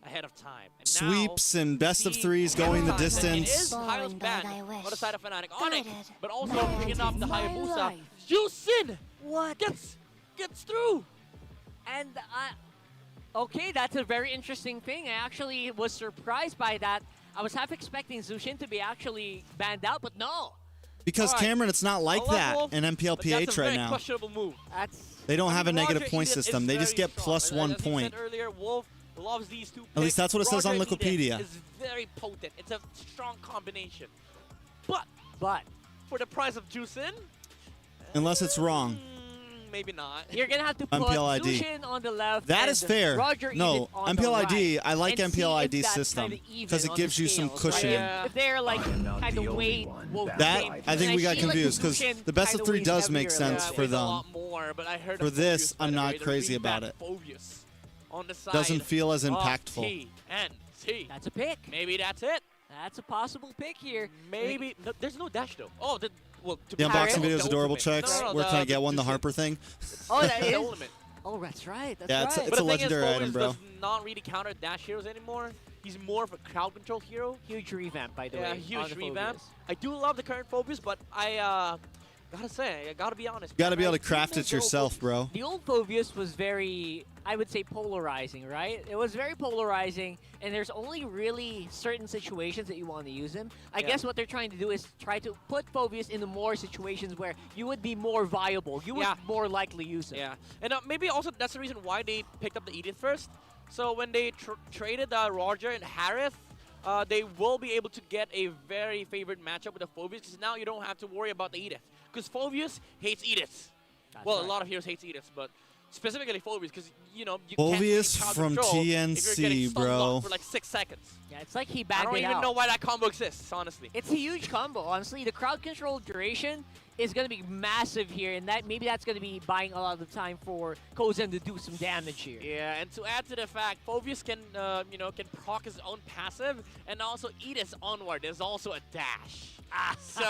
ahead of time. And Sweeps now, and best of he- 3s going the It is distance. the highest band on the side of Fnatic Onyx, but also picking up the Hayabusa. Jusin gets through. And okay, that's a very interesting thing. I actually was surprised by that. I was half expecting Zushin to be actually banned out, but no. Because Cameron, it's not like that in Mpl But that's Ph a right very now. questionable move. They don't have a Roger negative point Eden is system. They just very get strong. +1 As you point. said earlier, Wolf loves these two At least that's what it says on Roger Eden Wikipedia. is very potent. It's a strong combination. But for the price of Jusin, Unless it's wrong. maybe not. You're gonna have to put MPL ID. Zushin on the left. That and is fair. Roger No, Eden on the MPL ID, right, I like and see MPL if ID that's system kinda even because it on gives the you some scales, right? cushion. If they're like kind of weight, That I think we got confused because the best of 3 does make sense for A them. lot more, but I heard For of this, Phoebus, by I'm the not way. They're crazy bringing about back it. Phoebus on the side Doesn't feel as of impactful. TNC. That's a pick. Maybe that's it. That's a possible pick here. Maybe no, there's no dash though. Oh, well, to The be unboxing fair, video is the adorable, ultimate. checks. No, no, Where can I the get one? The Jusin. Harper thing. Oh, that The is. ultimate. Oh, that's right. That's Yeah, right. it's But a the thing is, legendary item, Phoebus bro. does not really counter dash heroes anymore. He's more of a crowd control hero. Huge revamp, by the Yeah, way. on huge the revamp. Phobias. I do love the current Phoebus, but I gotta say, I gotta be honest. You got to be man, able to I craft do it miss the old yourself, Phoebus. bro. The old Phobius was very, I would say, polarizing, right? It was very polarizing, and there's only really certain situations that you want to use him. I Yeah. guess what they're trying to do is try to put Phobius into more situations where you would be more viable. You would Yeah. more likely use him. Yeah, and maybe also that's the reason why they picked up the Edith first. So when they traded Roger and Harith, they will be able to get a very favorite matchup with the Phobius because now you don't have to worry about the Edith. Because Phobius hates Ediths. Well, right. a lot of heroes hate Ediths, but specifically Phobius because, you know, you Phobius can't from really crowd control if you're TNC, getting stun bro. locked for like 6 seconds. Yeah, it's like he I bagged don't it even out. know why that combo exists, honestly. It's a huge combo, honestly. The crowd control duration is going to be massive here, and that maybe that's going to be buying a lot of the time for Kozen to do some damage here. Yeah, and to add to the fact, Phobius can, you know, can proc his own passive, and also Edith's onward. There's also a dash. So,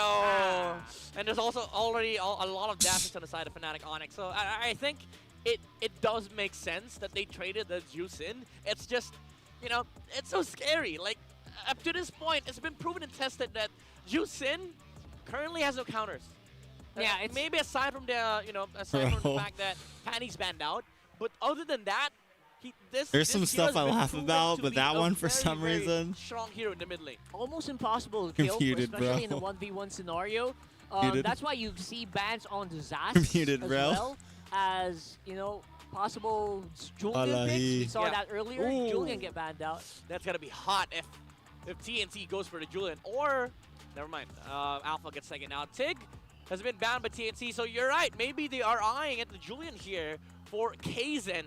and there's also already a lot of dashes on the side of Fnatic Onyx. So I think it does make sense that they traded the juice in. It's just, you know, it's so scary. Like, up to this point, it's been proven and tested that Jusin currently has no counters. Yeah, it's maybe aside from the, you know, aside from the Bro. fact that Panny's banned out, but other than that, There's some stuff I laugh about, but that one for some very reason. strong hero in the mid lane. almost impossible to kill, Muted, especially bro. in a 1v1 scenario. Muted. That's why you see bans on Disaster Muted, as bro. well as, you know, possible Julian picks. Alahi. We saw Yeah. that earlier. Ooh. Julian get banned out. That's gonna be hot if TNT goes for the Julian, or never mind. Alpha gets taken out. Tig has been banned by TNT, so you're right. Maybe they are eyeing at the Julian here for Kaizen,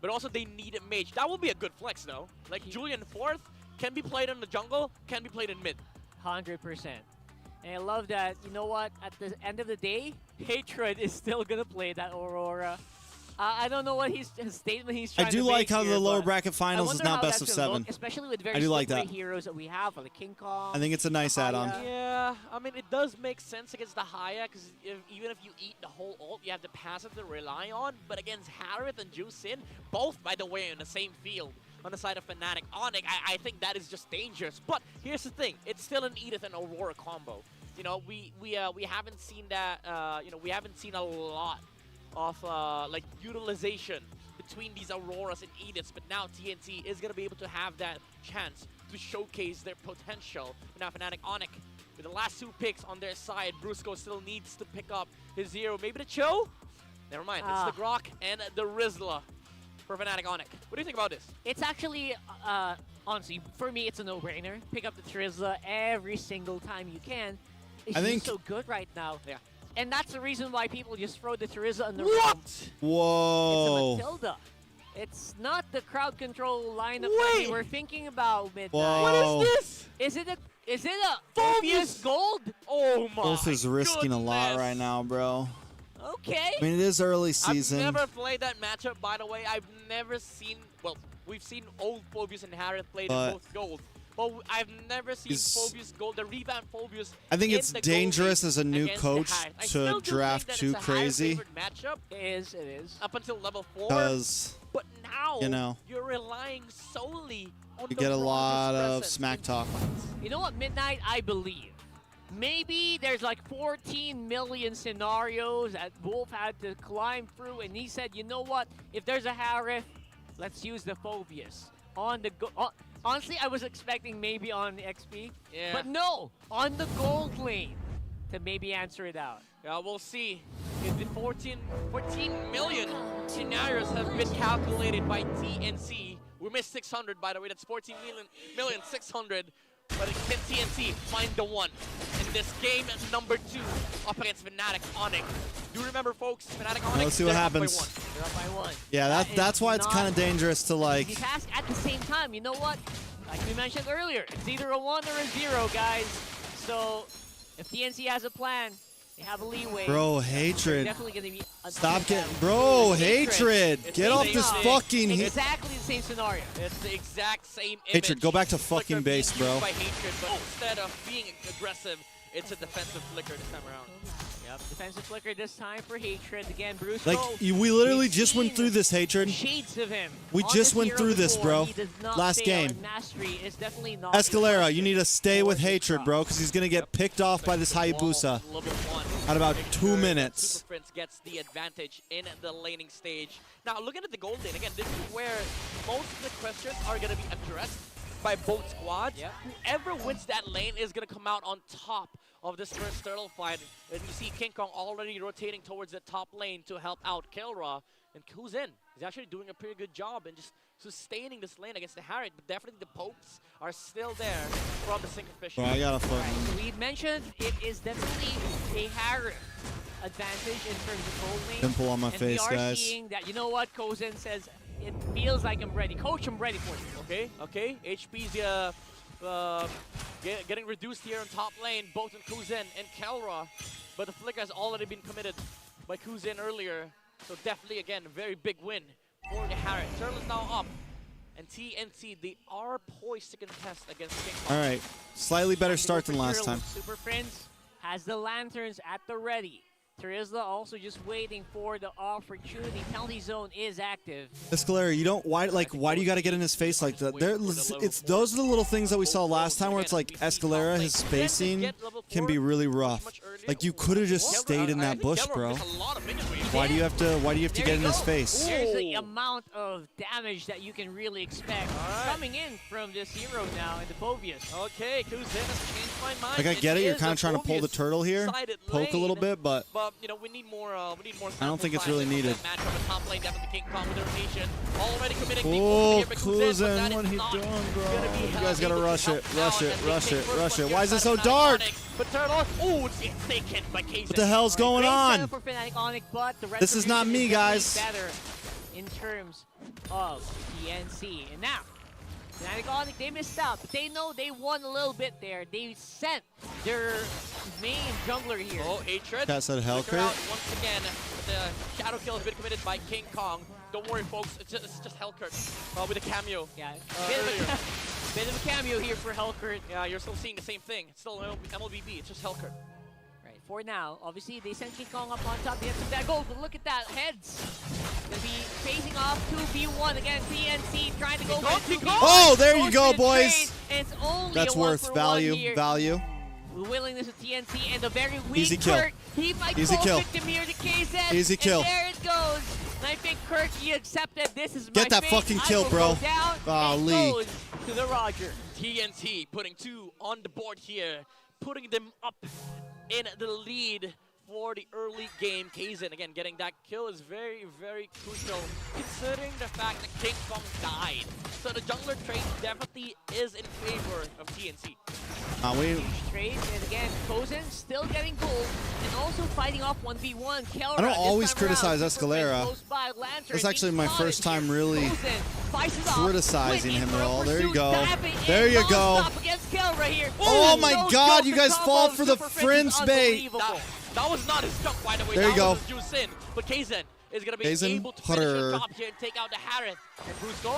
but also they need a mage. That would be a good flex though. Like Julian 4th can be played in the jungle, can be played in mid. 100%. And I love that, you know what, at the end of the day, Hatred is still going to play that Aurora. I don't know what his statement he's trying I to do make like how here, the lower but bracket I finals is wonder not how best that's of gonna 7. look, especially with very I do like slippery that. heroes that we have, like King Kong. I think it's a nice add-on. Yeah, I mean, it does make sense against the Haya, because even if you eat the whole ult, you have the passive to rely on. But against Harith and Jusin, both, by the way, in the same field, on the side of Fnatic Onyx, I think that is just dangerous. But here's the thing, it's still an Edith and Aurora combo. You know, we haven't seen that, you know, we haven't seen a lot of, like, utilization between these Auroras and Ediths, but now TNC is going to be able to have that chance to showcase their potential. But now Fnatic Onyx, with the last 2 picks on their side, Brusco still needs to pick up his hero. Maybe the Cho? Never mind, it's the Grok and the Rizla for Fnatic Onyx. What do you think about this? It's actually, honestly, for me, it's a no-brainer. Pick up the Trizla every single time you can. He's so good right now. Yeah. And that's the reason why people just throw the Trizla in the What? room. Whoa. It's a Matilda. It's not the crowd control lineup that we were thinking about midnight. Whoa. What is this? Is it a Phobius Gold? Oh my Wolf is risking a lot right now, bro. Okay. I mean, it is early season. I've never played that matchup, by the way. I've never seen, well, we've seen old Phobius and Harith played in both gold. But I've never seen Phobius Gold, the revamped Phobius. I think in it's the dangerous gold as a new against coach the Harith. I to still do draft think that too it's a Harith crazy. favored matchup. It is. Up until level 4. Because, But now, you know, you're relying solely on you the get a lot Ronda's of presence smack in talk. fights. You know what, Midnight? I believe. Maybe there's like 14 million scenarios that Wolf had to climb through, and he said, you know what? If there's a Harith, let's use the Phobius. On the honestly, I was expecting maybe on the XP, Yeah. but no, on the gold lane to maybe answer it out. Yeah, we'll see. If the 14 million scenarios have been calculated by TNC. We missed 600, by the way. That's 14 million 600. But can TNC find the one in this game number 2 up against Fnatic Onyx? Do remember, folks, Fnatic Onyx, Let's see what they're happens. up by 1. They're up by 1. Yeah, that's why it's kind of dangerous to like. Easy task at the same time. You know what? Like we mentioned earlier, it's either a 1 or a 0, guys. So if TNC has a plan, they have a leeway. Bro, They're hatred. definitely gonna be Stop getting, bro, hatred. It's Get the off same this thing. fucking. Exactly the same scenario. It's the exact same image. Hatred, go back to fucking Flicker base, being used bro. By Hatred, but instead of being aggressive, it's a defensive Flicker this time around. Yep, defensive Flicker this time for Hatred. Again, Bruce. Like, we literally just went through this, Hatred. Shades of him. We On just this went hero through this, before, bro. he does not Last fail, game. and Mastery is definitely not Escalera, you need to stay with Hatred, bro, because he's going to get picked off by this Hayabusa Level 1. at about Make 2 sure that minutes. Super Prince gets the advantage in the laning stage. Now, looking at the gold lane, again, this is where most of the questions are going to be addressed by both squads. Yep. Whoever wins that lane is going to come out on top of this first turtle fight. And you see King Kong already rotating towards the top lane to help out Kelra. And Kuzin is actually doing a pretty good job and just sustaining this lane against the Harriet. But definitely the pokes are still there from the Synchrofish. Bro, I got a foot. Right, so we mentioned it is definitely a Harriet advantage in terms of gold lane. Pimple on my and face, we are guys. seeing that, you know what, Kozen says, it feels like I'm ready. Coach, I'm ready for you. Okay. HP's getting reduced here on top lane, both in Kuzin and Kelra. But the Flicker has already been committed by Kuzin earlier. So definitely, again, a very big win for the Harriet. Turtle is now up. And TNC, they are poised to contest against King Kong. All right, slightly better start than last time. Super Prince has the lanterns at the ready. Terizla also just waiting for the opportunity. Penalty zone is active. Escalera, you don't, why do you got to get in his face like that? Those are the little things that we saw last time where it's like Escalera, his spacing can be really rough. Like you could have just stayed in that bush, bro. Why do you have to get in his face? There's the amount of damage that you can really expect coming in from this hero now in the Phobius. Okay, Kuzin has changed my mind. Like I get it, you're kind of trying to pull the turtle here, poke a little bit, but you know, we need more. I don't think it's really needed. Matchup top lane, definitely King Kong with the rotation. Already committing Oh, Kuzin, what he doing, bro? You guys gotta rush it, rush it. Why is it so dark? But Turtle, oh, it's taken by Kazin. What the hell's going on? For Fnatic Onyx, but the This is not me, guys. Better in terms of TNC. And now, Fnatic Onyx, they missed out, but they know they won a little bit there. They sent their main jungler here. Oh, Hatred. That said Flicker Hellcrit. out once again. The shadow kill has been committed by King Kong. Don't worry, folks. It's just Hellcurt with a cameo. Yeah, Earlier. bit of a cameo here for Hellcurt. Yeah, you're still seeing the same thing. It's still MLBB. It's just Hellcurt. Right, for now, obviously they sent King Kong up on top. They have some bad gold, but look at that. Heads. Gonna be facing off 2v1 again. TNC trying to go for 2v1. Oh, there you go, boys. And it's only That's a worth 1-for-1 value, here. value. The willingness of TNC and a very weak Easy kill. Kurt. He might Easy fall kill. victim here to KZ. Easy kill. And there it goes. And I think Kirk, he accepted this is Get my that fate. fucking I kill, will bro. Go down Oh, and Lee. goes to the Roger. TNT putting 2 on the board here, putting them up in the lead for the early game. Kaizen, again, getting that kill is very, very crucial considering the fact that King Kong died. So the jungler trade definitely is in favor of TNT. Huge trade, and again, Kozen still getting gold and also fighting off 1v1. Kelra, I don't this always time criticize around, Super Escalera. close by, Lantern It's actually being my spotted first time here. really Kozen fights it off, criticizing went in him for at a all. There you pursuit, go. dabbing There in you go. nonstop against Kelra here. Oh Ooh, my no God, joke, you the guys combo fall of for the Super Friends is bait. unbelievable. That was not his jump, by the way. There you that go. was his juice in. But Kaizen is going to be Kaizen, able to finish Hutter. the job here and take out the Harith. And Brusco,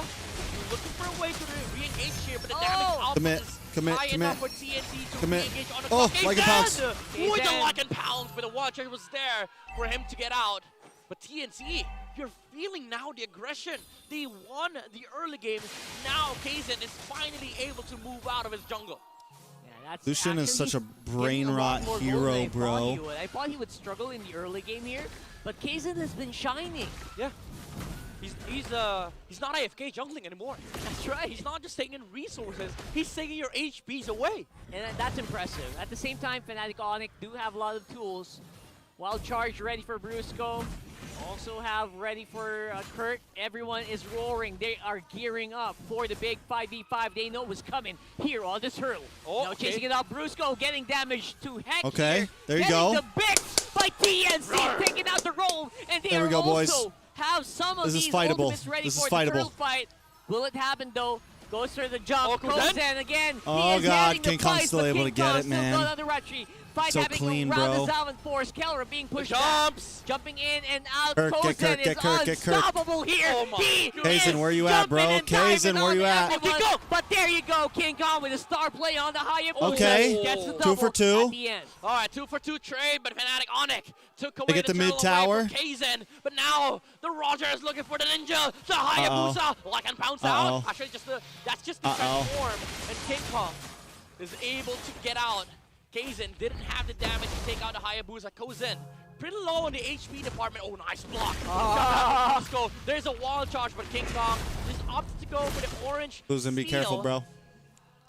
looking for a way to re-engage here, but the damage output Commit, is commit, high commit. enough for TNT to Commit. re-engage on the Oh, clock. like a pounce. With the like and pounds, but the Watcher was there for him to get out. But TNT, you're feeling now the aggression. They won the early game. Now Kaizen is finally able to move out of his jungle. That's Lucian is actually such a brain getting a lot rot more hero, gold than I thought he bro. would. I thought he would struggle in the early game here, but Kaizen has been shining. Yeah. He's not AFK jungling anymore. That's right. He's not just taking resources, he's taking your HPs away. And that's impressive. At the same time, Fnatic Onyx do have a lot of tools. Wild Charge ready for Brusco. Also have ready for Kurt. Everyone is roaring. They are gearing up for the big 5v5 they know was coming here on this hurdle. Oh, now chasing it out, Brusco getting damage to Heck Okay, here. there you Getting go. the big by TNC, taking out the roll. And they There we are go, boys. also have some of This is these fightable. ultimates ready This is for the fightable. turtle fight. Will it happen though? Goes for the jump. Oh, Kozen? Kozen again. Oh, he is God, getting the King Kong's price, still but able to King get Kong it, still man. got on the retreat. Fight So happening clean, around bro. the Zalman Force. Kelra being pushed Jumps. back. Jumping in and out. Kirk, Kozen get Kirk, is get Kirk, get Kirk. unstoppable here. Oh my He Kaizen, is where you at, bro? jumping and diving Kaizen, where on you at? everyone. Okay, go. But there you go. King Kong with a star play on the Hayabusa. Okay. Gets the 2 double for 2. at the end. All right, 2 for 2 trade, but Fnatic Onyx took away They get the mid tower. Kaizen, but now the Roger is looking for the ninja. The Hayabusa, like and pounce out. Actually, that's just the transform, and King Kong is able to get out. Kaizen didn't have the damage to take out the Hayabusa. Kozen pretty low in the HP department. Oh, nice block. Let's go. There's a wall charge, but King Kong just opted to go for the orange. Lucian, be careful, steal bro.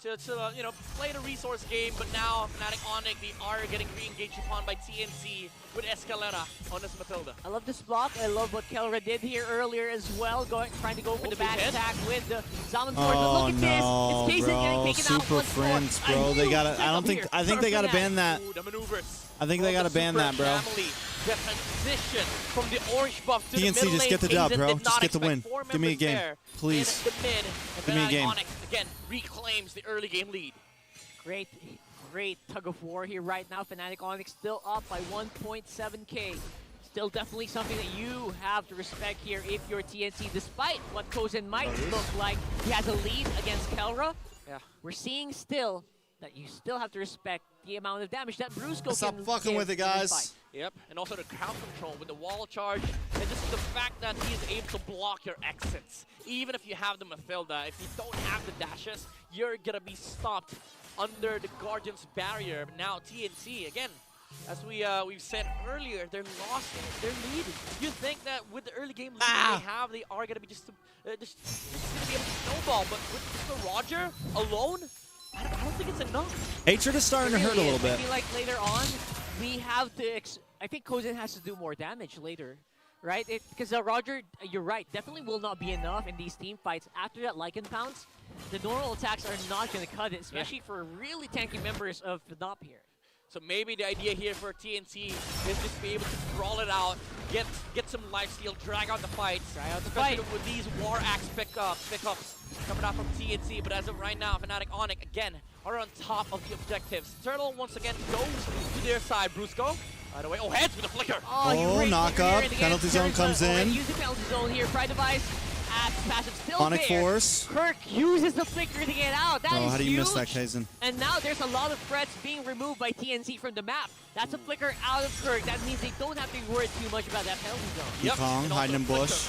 To you know, play the resource game, but now Fnatic Onyx, they are getting re-engaged upon by TNC with Escalera on this Matilda. I love this block. I love what Kelra did here earlier as well, trying to go for the back attack with the Zalman Force. But Oh look at no, this. It's Kaizen getting bro. taken out Super once more. Friends, A bro. They huge gotta. I setup don't think. here I think they for gotta Fnatic. ban that. Ooh, the maneuvers. I think they gotta ban Super that, bro. Family. The transition from the orange buff to the TNC, middle just lane. get the dub, Kaizen bro. did Just not get the expect win. 4 Give me a members game, there please. in the mid, and Give me a Fnatic game. Onyx again reclaims the early game lead. Great tug of war here right now. Fnatic Onyx still up by 1.7k. Still definitely something that you have to respect here if you're TNC, despite what Kozen might look like. He has a lead against Kelra. Yeah. We're seeing still that you still have to respect the amount of damage that Brusco Stop can fucking give with it, in this guys. fight. Yep, and also the crowd control with the wall charge, and just the fact that he is able to block your exits. Even if you have the Matilda, if you don't have the dashes, you're gonna be stopped under the Guardian's barrier. But now TNC, again, as we've said earlier, they're lost their lead. You think that with the early game lead they are gonna be just gonna be able to snowball, but with Mr. Roger alone, I don't think it's enough. Hatred is starting to hurt a little bit. I feel like later on, we have to. I think Kozen has to do more damage later, right? Because Roger, you're right, definitely will not be enough in these team fights. After that Lycan pounce, the normal attacks are not going to cut it, especially for really tanky members of the NOP here. So maybe the idea here for TNC is just be able to brawl it out, get some lifesteal, drag out the fight. Especially with these War Axe pickups coming out from TNC. But as of right now, Fnatic Onyx again are on top of the objectives. Turtle once again goes to their side. Brusco, by the way, heads with a flicker. Oh, knock up. Penalty zone comes in. Use the penalty zone here. Pride device. Passive still Sonic there. Force. Kirk uses the flicker to get out. That is How do you miss huge. that, Kaizen? And now there's a lot of threats being removed by TNC from the map. That's a flicker out of Kirk. That means they don't have to be worried too much about that penalty zone. Kong hiding in bush.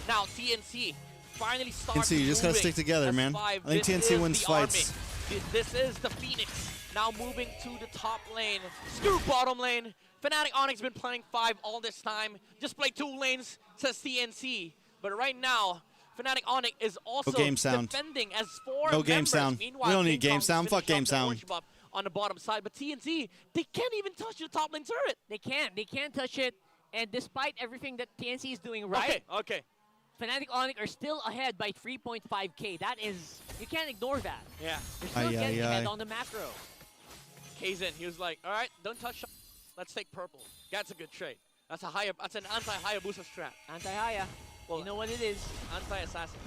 Now TNC finally starts TNC, you just gotta stick together, as man. five. I think This TNC is wins the fights. army. This is the Phoenix. Now moving to the top lane. Screw bottom lane. Fnatic Onyx been playing 5 all this time. Just play 2 lanes, says TNC. But right now, Fnatic Onyx is also game sound. defending as 4 No game members. sound. Meanwhile, We don't need King game Kong's sound. Fuck finished game off their sound. worship up on the bottom side. But TNC, they can't even touch the top lane turret. They can't touch it. And despite everything that TNC is doing right, Okay. Fnatic Onyx are still ahead by 3.5k. That is, you can't ignore that. Yeah. They're still getting ahead on the macro. Kaizen, he was like, all right, don't touch. Let's take purple. That's a good trade. That's an anti-Hayabusa strat. Anti-Haya. Well, you know what it is? Anti-assassin.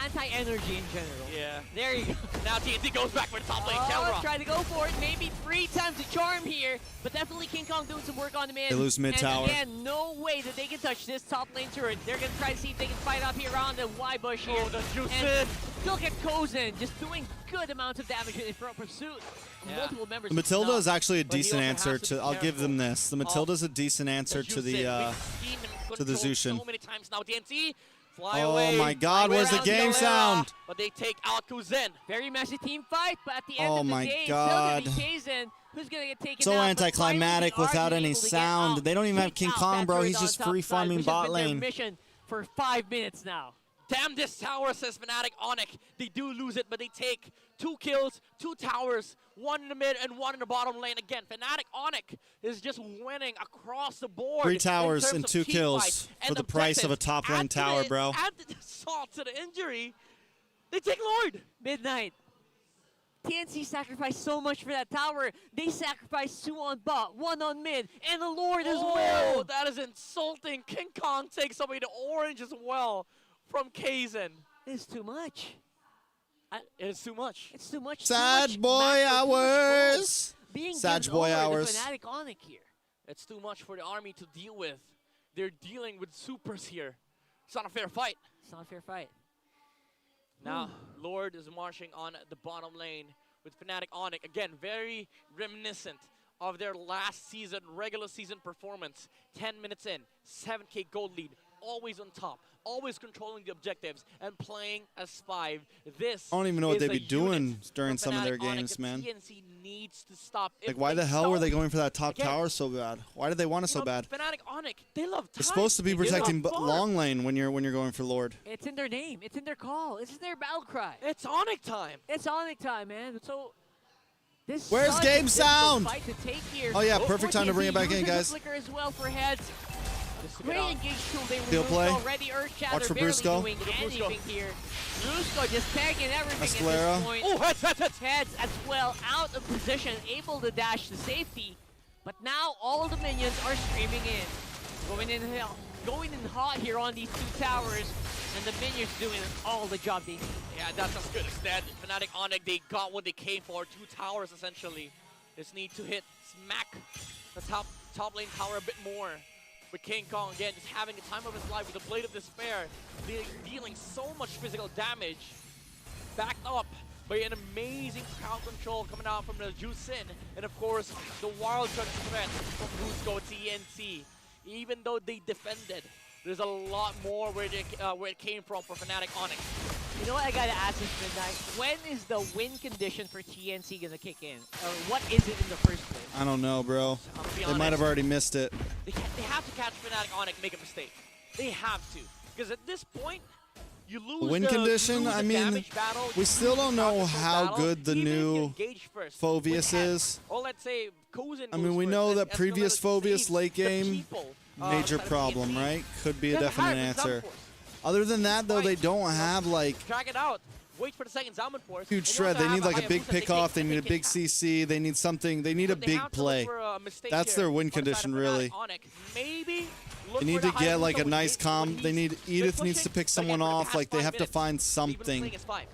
Anti-energy in general. Yeah. There you go. Now TNT goes back for the top lane. Oh, Kelra. try to go for it. Maybe 3 times the charm here. But definitely King Kong doing some work on the mid. They lose mid tower. And again, no way that they can touch this top lane turret. They're going to try to see if they can fight up here around the Y bush here. Oh, the juice and look at Kozen just doing good amounts of damage in pursuit. Multiple members. The Matilda is actually a But he decent also answer has to to. be I'll give them careful this. The Matilda's a decent answer to the Zushin. So many times now. TNT. Fly Oh away. my God, where's the game sound? But they take out Kuzen. Very messy team fight, but at the end Oh of the my day, God. it's still going to be Kaizen who's going to get taken So out. But anticlimactic finally, they are without any able to get sound. out, They don't even have take King out Kong, that bro. turret He's on just top free side, farming which has bot been their lane. mission for 5 minutes now. Damn this tower, says Fnatic Onyx. They do lose it, but they take 2 kills, 2 towers, 1 in the mid and 1 in the bottom lane. Again, Fnatic Onyx is just winning across the board. 3 towers in and terms 2 of team kills fights for and the price of a objectives. top lane Add to tower, the- bro. Add the salt to the injury. They take Lord. Midnight. TNC sacrificed so much for that tower. They sacrificed 2 on bot, 1 on mid, and the Lord as well. Oh, that is insulting. King Kong takes away the orange as well from Kaizen. It's too much. It's too much. It's too much. Sad too much boy macro, too much hours. gold being Sad given boy over to hours. Fnatic Onyx here. It's too much for the army to deal with. They're dealing with supers here. It's not a fair fight. It's not a fair fight. Now, Lord is marching on the bottom lane with Fnatic Onyx. Again, very reminiscent of their last season, regular season performance. 10 minutes in, 7k gold lead, always on top, always controlling the objectives and playing as 5. This I don't even know what is they'd a be doing unit during for some of Fnatic their Onyx, games, and man. TNC needs to stop. If Like, why the hell were they going for that top again, tower so bad? Why did they want it so you know, bad? Fnatic Onyx, they love time. It's supposed to be They love protecting farm. long lane when you're going for Lord. It's in their name. It's in their call. It's in their battle cry. It's Onyx time. It's Onyx time, man. So this Where's such a game difficult sound? fight to take here. Oh, yeah, Go perfect for time to bring TNC, it back in, using the guys. Flicker as well for heads. Great engaged tool they Field removed play. already. Earthshatter Watch for barely Brusco. doing anything here. Brusco just tagging everything at Escalera. this point. Oh, heads. Heads as well, out of position, able to dash to safety. But now all of the minions are streaming in. Going in hot here on these 2 towers. And the minions doing all the job they need. Yeah, that's as good as that. Fnatic Onyx, they got what they came for. 2 towers, essentially. Just need to smack the top lane tower a bit more. But King Kong, again, just having the time of his life with the Blade of Despair, dealing so much physical damage. Backed up by an amazing crowd control coming out from the Jusin. And of course, the wild card threat from Brusco TNC. Even though they defended, there's a lot more where it came from for Fnatic Onyx. You know what I gotta ask this Midnight? When is the win condition for TNC gonna kick in? Or what is it in the first place? I don't know, bro. I'm gonna be They might honest. have already missed it. They have to catch Fnatic Onyx, make a mistake. They have to. Because at this point, you lose Win the, condition, you lose I the mean, damage battle, we you still lose don't the know crowd control how battle, good the even if you new engage first Phoveus with Head, is. Or let's say Kozen I goes mean, we first know and that Escalera previous Phoveus saves late the game, people, major outside of problem, TNC. right? Could be a Doesn't definite have answer. Force. Other than that, though, they don't have, like, Drag it out. Wait for the second Zaman Force. huge And you shred. also They need, have like, a big Hayabusa they pickoff. They take need a big CC. They need something. They need a They big have to look play. for a mistake That's here their win on the side of condition, Fnatic really. Onyx. Maybe look They need for to the get, like, Hayabusa a when nice he's- comp. when They he's need, Edith pushing, needs to pick but someone again, for the off. past Like, they 5 have to minutes, find they've been something. playing as 5.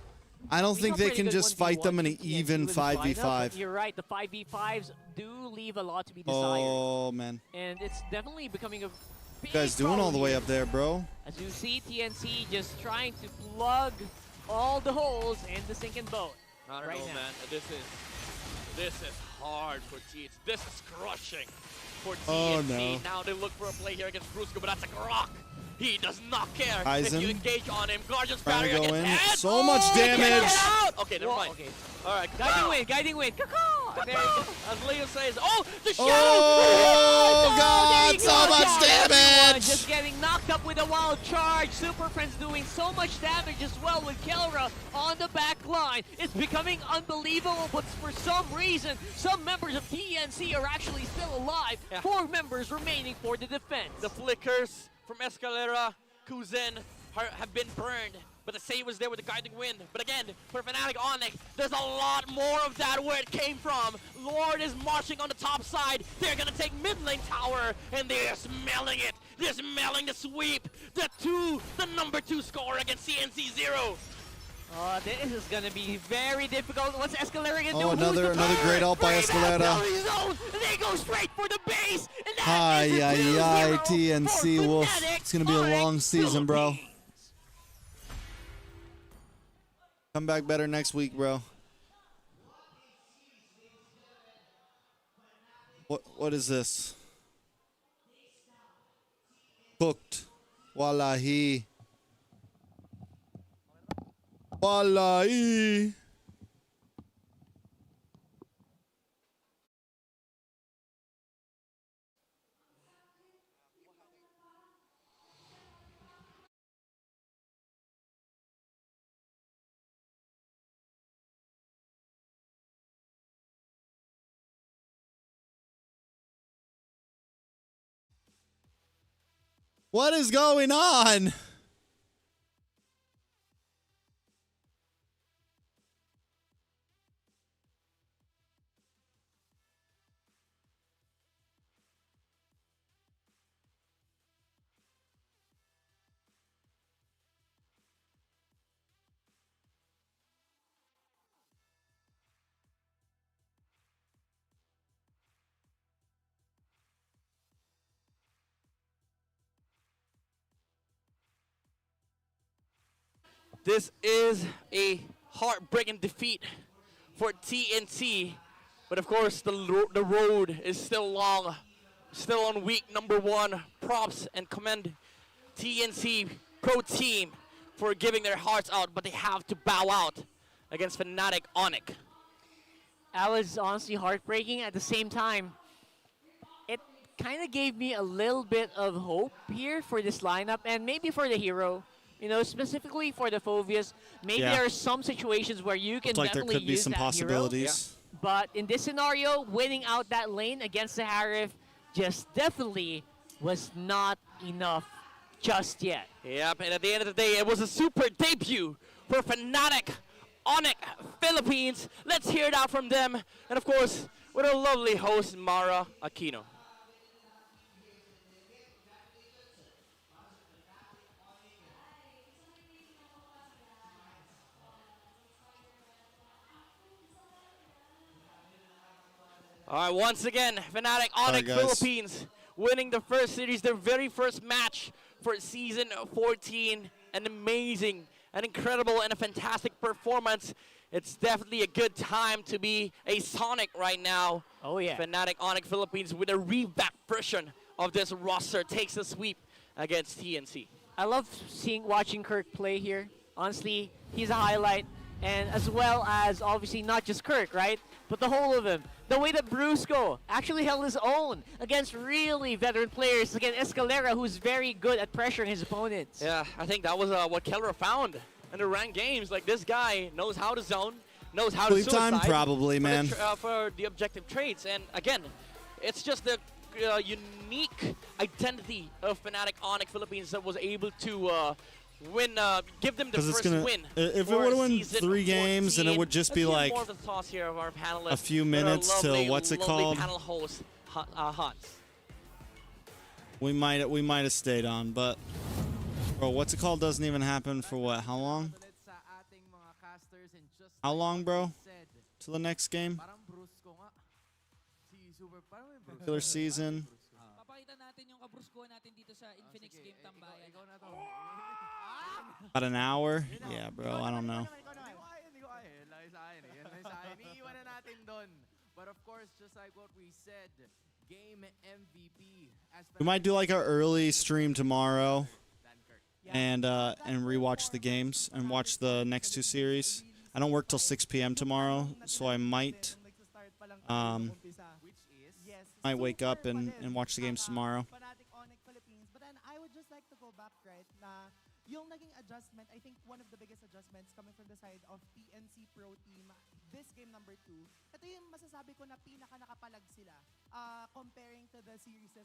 I don't think they pretty can good just fight 1v1 them in an TNC even with this lineup, 5v5. but You're right, the 5v5s do leave a lot to be desired. Oh, man. And it's definitely becoming a big You guys doing all problem the way here. up there, bro. As you see, TNC just trying to plug all the holes in the sinking boat. I don't right know, now. man. This is hard for TNC. This is crushing for Oh, TNC. no. Now they look for a play here against Brusco, but that's a Grok. He does not care if Aizen. you engage on him. Guardian's Trying to barrier go against in. Head. So much He can't damage. get out. Okay, never Whoa, mind. okay. All right, Guiding win, guiding win. Caw-caw! And there, as Leo says, oh, the shadow! Oh, God, so much Everyone damage! just getting knocked up with a wild charge. Super Friends doing so much damage as well with Kelra on the back line. It's becoming unbelievable, but for some reason, some members of TNC are actually still alive. Yeah. 4 members remaining for the defense. The flickers from Escalera, Kuzen have been burned, but the save was there with the guiding wind. But again, for Fnatic Onyx, there's a lot more of that where it came from. Lord is marching on the top side. They're gonna take mid lane tower, and they're smelling it. They're smelling the sweep. The number 2 score against CNC 0. Oh, this is gonna be very difficult. What's Escalera gonna do? Oh, another great ult by Escalera. They go straight for the base. And Hi, TNC Wolf. It's gonna be a long season, bro. Come back better next week, bro. What is this? Cooked. Wallahi. Wallahi. What is going on? This is a heartbreaking defeat for TNC, but of course the road is still long, still on week number 1. Props and commend TNC Pro Team for giving their hearts out, but they have to bow out against Fnatic Onyx. That was honestly heartbreaking. At the same time, it kind of gave me a little bit of hope here for this lineup and maybe for the hero. You know, specifically for the Phobias, maybe there are some situations where you can Looks like there definitely could be use some that possibilities. hero. But in this scenario, winning out that lane against the Harif just definitely was not enough just yet. Yep, and at the end of the day, it was a super debut for Fnatic Onyx Philippines. Let's hear it out from them. And of course, with our lovely host, Mara Aquino. All right, once again, Fnatic Onyx Philippines winning the first series, their very first match for season 14. An amazing, an incredible, and a fantastic performance. It's definitely a good time to be a Sonic right now. Oh yeah. Fnatic Onyx Philippines with a revamped version of this roster takes a sweep against TNC. I love watching Kirk play here. Honestly, he's a highlight. And as well as, obviously, not just Kirk, right? But the whole of him. The way that Brusco actually held his own against really veteran players, against Escalera, who's very good at pressuring his opponents. Yeah, I think that was what Kelra found in the ranked games. Like, this guy knows how to zone, knows how to suicide. Time probably, man. For the objective traits. And again, it's just the unique identity of Fnatic Onyx Philippines that was able to win, give them the first win. If it would have won 3 games, then it would just be like a few minutes till what's it called? Panel host, Hans. We might have stayed on, but bro, what's it called doesn't even happen for what? How long? How long, bro? To the next game? Regular season. About an hour? Yeah, bro, I don't know. But of course, just like what we said, game MVP. We might do like our early stream tomorrow and rewatch the games and watch the next 2 series. I don't work till 6 p.m. tomorrow, so I might Might wake up and watch the games tomorrow. Fanatic Onyx Philippines. But then I would just like to go back, right, na yung naging adjustment, I think one of the biggest adjustments coming from the side of TNC Pro Team, this game number 2, ito yung masasabi ko na pinaka-nakapalag sila comparing to the series that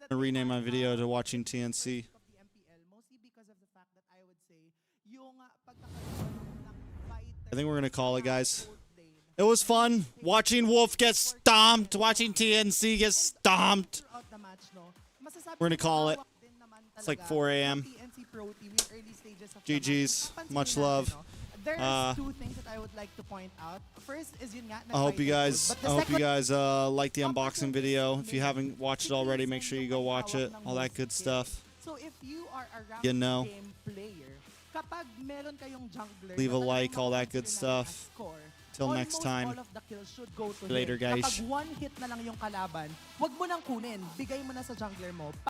I'm gonna rename my video to watching TNC. of the MPL, mostly because of the fact that I would say yung pagkakaroon ng fighter I think we're gonna call it, guys. It was fun watching Wolf get stomped, watching TNC get stomped. throughout the match, no? Masasabi We're gonna ko call na it. hawak din naman It's like talaga 4 a.m. yung TNC Pro Team yung early stages of the GG's. match. Napansin Much natin, love. no? There's two things that I would like to point out. First is yun nga, I hope you nag-fighter guys mode. But the second- like the unboxing video. If you haven't watched it already, make sure you go watch it. All that good stuff. So if you are a ranked You know. game player, kapag meron kayong jungler, Leave a na like, talagang all that good makakonsider na stuff. score, Till next almost time. all of the kills should go to Later, him. guys. Kapag one hit na lang yung kalaban, wag mo nang kunin. Bigay mo na sa jungler mo.